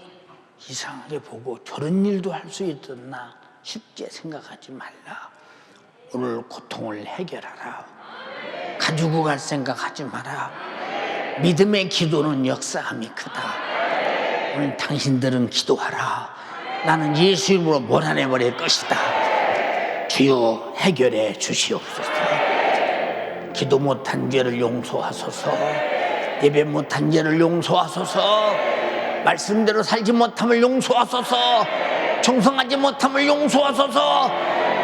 이상하게 보고 저런 일도 할 수 있었나 쉽게 생각하지 말라. 오늘 고통을 해결하라. 가지고 갈 생각하지 마라. 믿음의 기도는 역사함이 크다. 오늘 당신들은 기도하라. 나는 예수 이름으로 몰아내버릴 것이다. 주여 해결해 주시옵소서. 기도 못한 죄를 용서하소서. 예배 못한 죄를 용서하소서. 말씀대로 살지 못함을 용서하소서. 충성하지 못함을 용서하소서.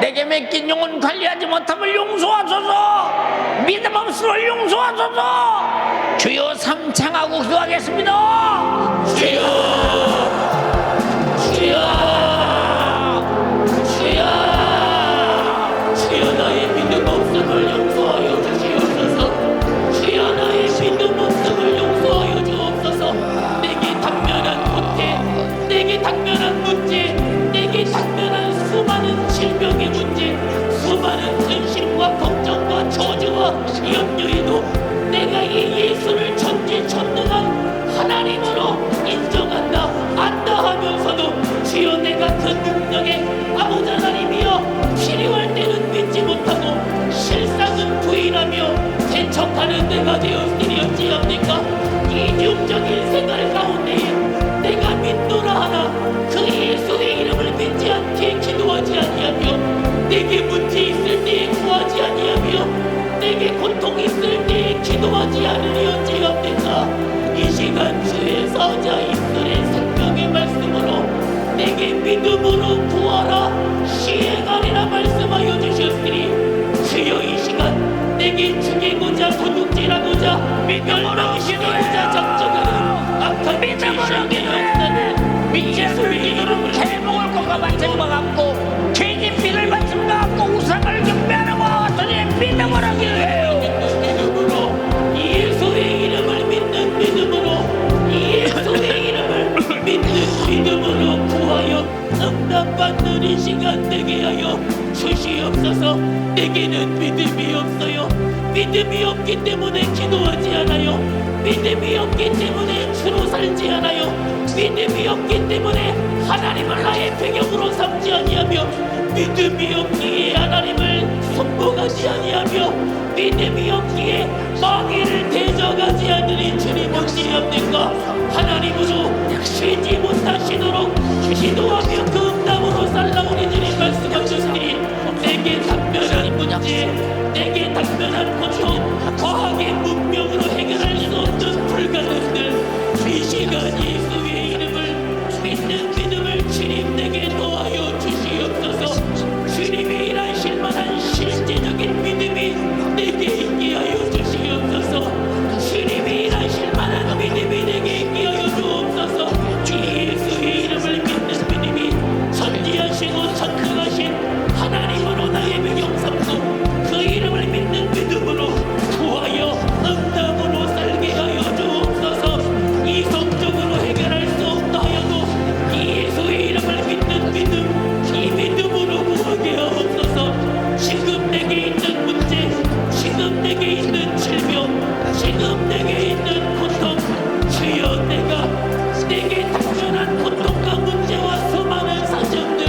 내게 맡긴 영혼 관리하지 못함을 용서하소서. 믿음 없음을 용서하소서. 주여 삼창하고 기도하겠습니다. 주여, 주여, 주여, 주여, 나의 믿음 없음을 내가 그 능력의 아버지 하나님이여 필요할 때는 믿지 못하고 실상은 부인하며 대척하는 내가 되었으리언지언니까. 이중적인 생활 가운데 내가 믿노라 하나 그 예수의 이름을 믿지 않게 기도하지 아니하며 내게 문제 있을 때에 구하지 아니하며 내게 고통 있을 때에 기도하지 않으리언지언니까. 이 시간 주의 사자 이들의 생명의 말씀으로 내게 믿음으로 구하라 시행하리라 말씀하여 주셨으니 주여 이 시간 내게 죽이고자 도둑질하고자 믿음으로 시도하고자 작정하는 악한 죄식의 역사는 예수의 이름을 해먹을 것과 같은 것 같고 괜히 피를 바친 것 같고 우상을 경배하는 것 같으니 믿음을 하기를 해요. 믿음으로 예수의 이름을 믿는 믿음으로 예수의 이름을 믿는 믿음으로 구하여 응답받는 이 시간 되게 하여 주시옵소서. 내게는 믿음이 없어요. 믿음이 없기 때문에 기도하지 않아요. 믿음이 없기 때문에 주로 살지 않아요. 믿음이 없기 때문에 하나님을 나의 배경으로 삼지 아니하며 믿음이 없기에 하나님을 선포하지 아니하며 믿음이 없기에 마귀를 대적하지 않으니 주님 어찌합니까? 하나님으로 쉬지 못하시도록 기도하며 그 응답으로 살라오니 주님 말씀하셨으니 내게 답변한 문제 내게 답변한 고통 과학의 문명으로 해결할 수 없는 불가능들 이 시간 예수의 이름을 믿는 믿음을 주님 내게 더하여 주시옵소서. 주님이 일하실 만한 실제적인 믿음이 내게 있게 하여 주시옵소서. 주님이 일하실 만한 믿음이 내게 있게 하여 주옵소서. 예수의 이름을 믿는 믿음이 선지하시고 전능하신 하나님으로 나의 배경 삼고 그 이름을 믿는 믿음으로 구하여 응답으로 살게 하여 주옵소서. 이성적으로 해결할 수 없다 하여도 예수의 이름을 믿는 믿음 이 믿음으로 구하게 하옵소서. 지금 내게 있는 문제 지금 내게 있는 질병 지금 내게 있는 고통 주여 내게 당면한 고통과 문제와 수많은 사정들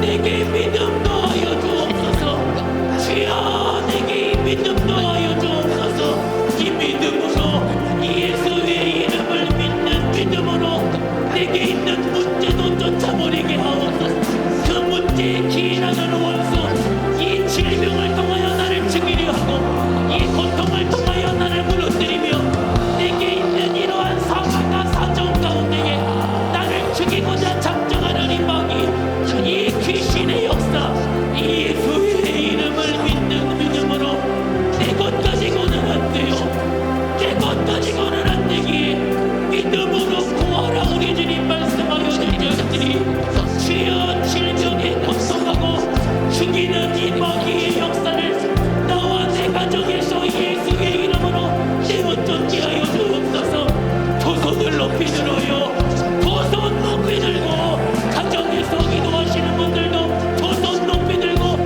내게 믿음 더하여 주옵소서. 주여 내게 이 믿음 더하여 주옵소서. 이 믿음으로 예수의 이름을 믿는 믿음으로 내게 있는 문제도 쫓아버리게 하옵소서. 그 문제에 기인하는 원수 이 질병을 통하여 나를 죽이려 하고 이 고통을 통하여 나를 무너뜨리며 내게 있는 이러한 상황과 사정 가운데에 나를 죽이고자 작정하는 이 마귀 이 귀신의 역사 이 예수의 이름을 믿는 믿음으로 내 것 가지고는 안 돼요. 내 것 가지고는 안 되기에 믿음으로 구하라 우리 주님 말씀하여 주셨으니 주여 질병에 고통하고 죽이는 이 마귀의 역사를 나와 내 가정에서 예수의 이름으로 내어쫓게 하여 주옵소서. 두 손을 높이 들어요. 두 손 높이 들고 가정에서 기도하시는 분들도 두 손 높이 들고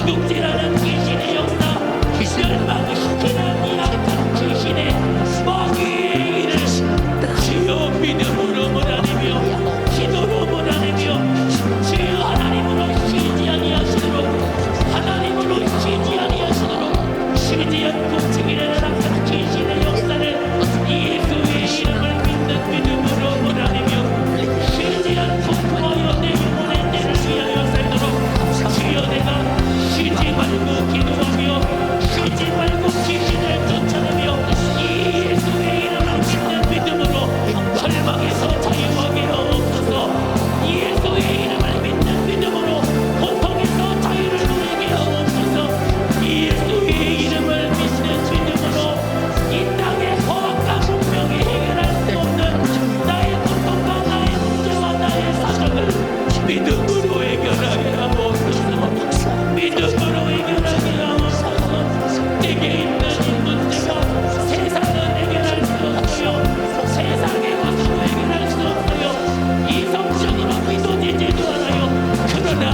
도둑질하는 귀신의 역사, 멸망시키는 이 악한 귀신의 마귀의 일을 주여 믿음으로 몰아내며 기도로 몰아내며 주여 하나님으로 쉬지 아니하시도록, 하나님으로 쉬지 아니하시도록, 쉬지 않고 증인하는 악한 귀신의 역사를 예수의 이름을 믿는 믿음으로 몰아내며 쉬지 않고 구하여 내 영혼의 때를 위하여 살도록 주여 내가 쉬지 말고 기도하며 쉬지 말고 귀신을 쫓아내며 이 예수의 이름을 믿는 믿음으로 절망에서 자유하게 하옵소서. 예수의 이름을 믿는 믿음으로 고통에서 자유를 누리게 하옵소서. 예수의 이름을 믿는 믿음으로 이 땅의 허악과 문명이 해결할 수 없는 나의 고통과 나의 문제와 나의 사정을 믿음으로 해결하게 하옵소서. 믿음으로 해결하게 하옵소서. 내게 있는 이 문제가 세상은 해결할 수 없어요. 세상의 것으로 해결할 수 없어요. 이성적으로 믿어지지도 않아요. 그러나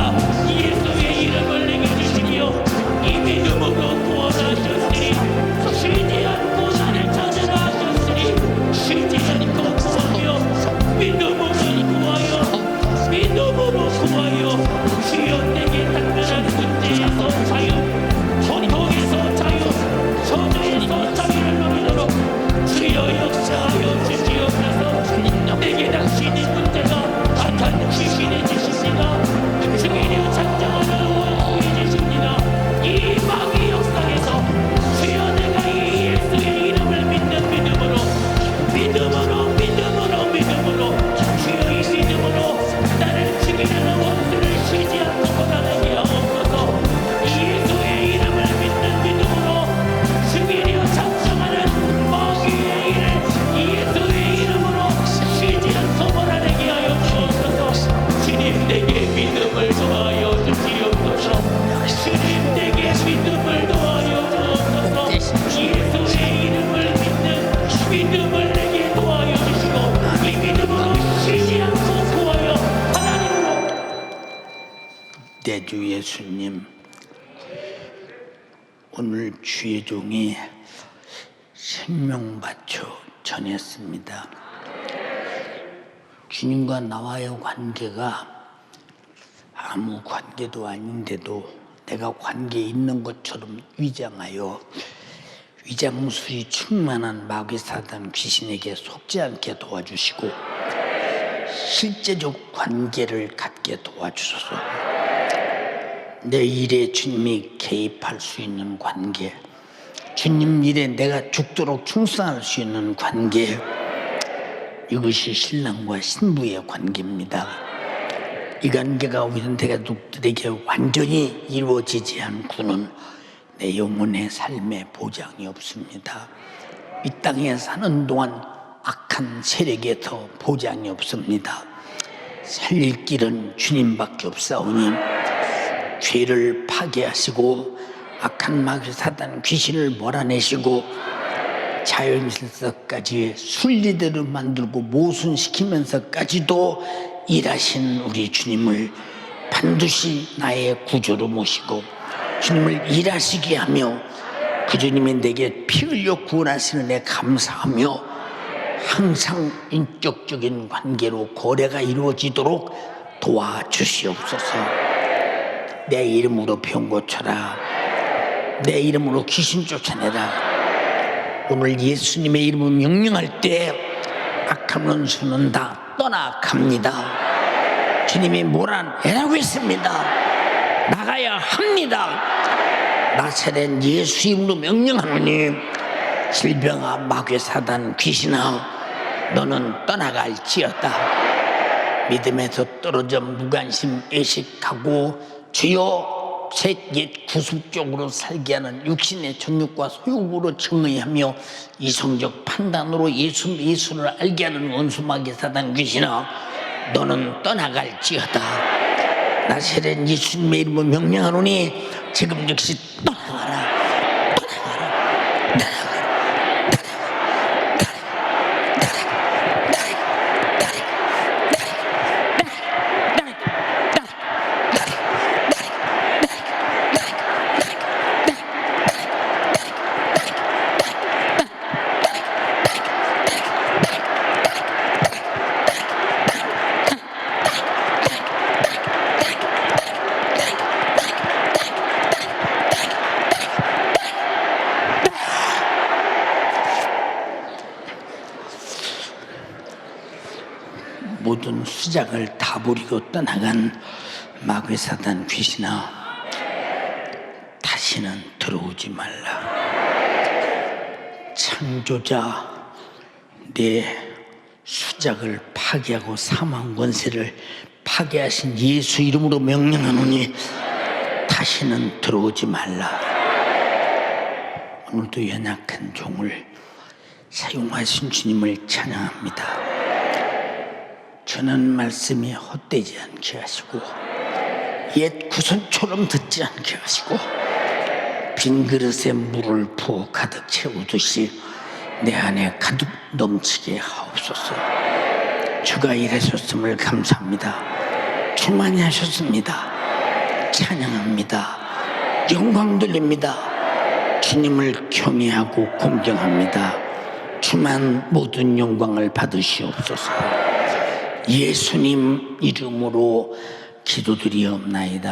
예수의 이름을 내게 주시며 이 믿음으로 구원하셨으니 쉬지 않고 나를 찾으라 하셨으니 쉬지 않고 구하며 믿음으로 구하여 믿음으로 구하여 주여 내게 당면한 문제에서 자유, 고통에서 자유, 소외에서 자유를 누리도록 주여 역사하여 주시옵소서. 내게 당신의 문제가 악한 귀신의 짓입니다. 증인이여 작정하는 원수의 짓입니다. 이 마귀 역사에서 주여 내가 이 예수의 이름을 믿는 믿음으로 주여 이 믿음으로 나를 죽이려는 원수를 쉬지 않고 몰아내게 하옵소서. 예수의 이름을 믿는 믿음으로 증인이여 작정하는 마귀의 일을 예수의 이름으로 쉬지 않고 몰아내게 하여 주옵소서. 주님 내게 믿음을 더하여 주시옵소서. 주님 내게 믿음을 더하여 주옵소서. 예수의 이름을 믿는 믿음을 내게 더하여 주시고 이 믿음으로 쉬지 않고 구하여 하나님으로. 내 주 예수님, 오늘 주의 종이 생명 바쳐 전했습니다. 주님과 나와의 관계가 아무 관계도 아닌데도 내가 관계 있는 것처럼 위장하여 위장술이 충만한 마귀 사단 귀신에게 속지 않게 도와주시고 실제적 관계를 갖게 도와주소서. 내 일에 주님이 개입할 수 있는 관계, 주님 일에 내가 죽도록 충성할 수 있는 관계, 이것이 신랑과 신부의 관계입니다. 이 관계가 우리 대가족들에게 완전히 이루어지지 않고는 내 영혼의 삶에 보장이 없습니다. 이 땅에 사는 동안 악한 세력에서 보장이 없습니다. 살릴 길은 주님밖에 없사오니 죄를 파괴하시고 악한 마귀 사단 귀신을 몰아내시고 자연질서까지 순리대로 만들고 모순시키면서까지도 일하신 우리 주님을 반드시 나의 구주로 모시고 주님을 일하시게 하며 그 주님이 내게 피 흘려 구원하시는 데 감사하며 항상 인격적인 관계로 거래가 이루어지도록 도와주시옵소서. 내 이름으로 병 고쳐라. 내 이름으로 귀신 쫓아내라. 오늘 예수님의 이름을 명령할 때 악한 원수는 다 떠나갑니다. 주님이 몰아내라고 했습니다. 나가야 합니다. 나사렛 예수 이름으로 명령하노니 질병아 마귀 사단 귀신아 너는 떠나갈지어다. 믿음에서 떨어져 무관심 애식하고 주여 제 옛 구습적으로 살게 하는 육신의 정욕과 소욕으로 증의하며 이성적 판단으로 예수를 알게 하는 원수 마귀 사단 귀신아 너는 떠나갈지어다. 나사렛 예수님의 이름으로 명령하노니 지금 즉시 떠나가라. 모든 수작을 다 버리고 떠나간 마귀 사단 귀신아, 다시는 들어오지 말라. 창조자, 내 수작을 파괴하고 사망 권세를 파괴하신 예수 이름으로 명령하노니 다시는 들어오지 말라. 오늘도 연약한 종을 사용하신 주님을 찬양합니다. 전한 말씀이 헛되지 않게 하시고 옛 구선처럼 듣지 않게 하시고 빈 그릇에 물을 부어 가득 채우듯이 내 안에 가득 넘치게 하옵소서. 주가 일하셨음을 감사합니다. 주만이 하셨습니다. 찬양합니다. 영광 돌립니다. 주님을 경외하고 공경합니다. 주만 모든 영광을 받으시옵소서. 예수님 이름으로 기도드리옵나이다.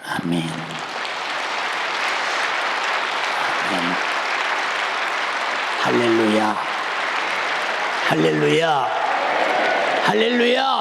아멘. 아멘. 할렐루야. 할렐루야. 할렐루야.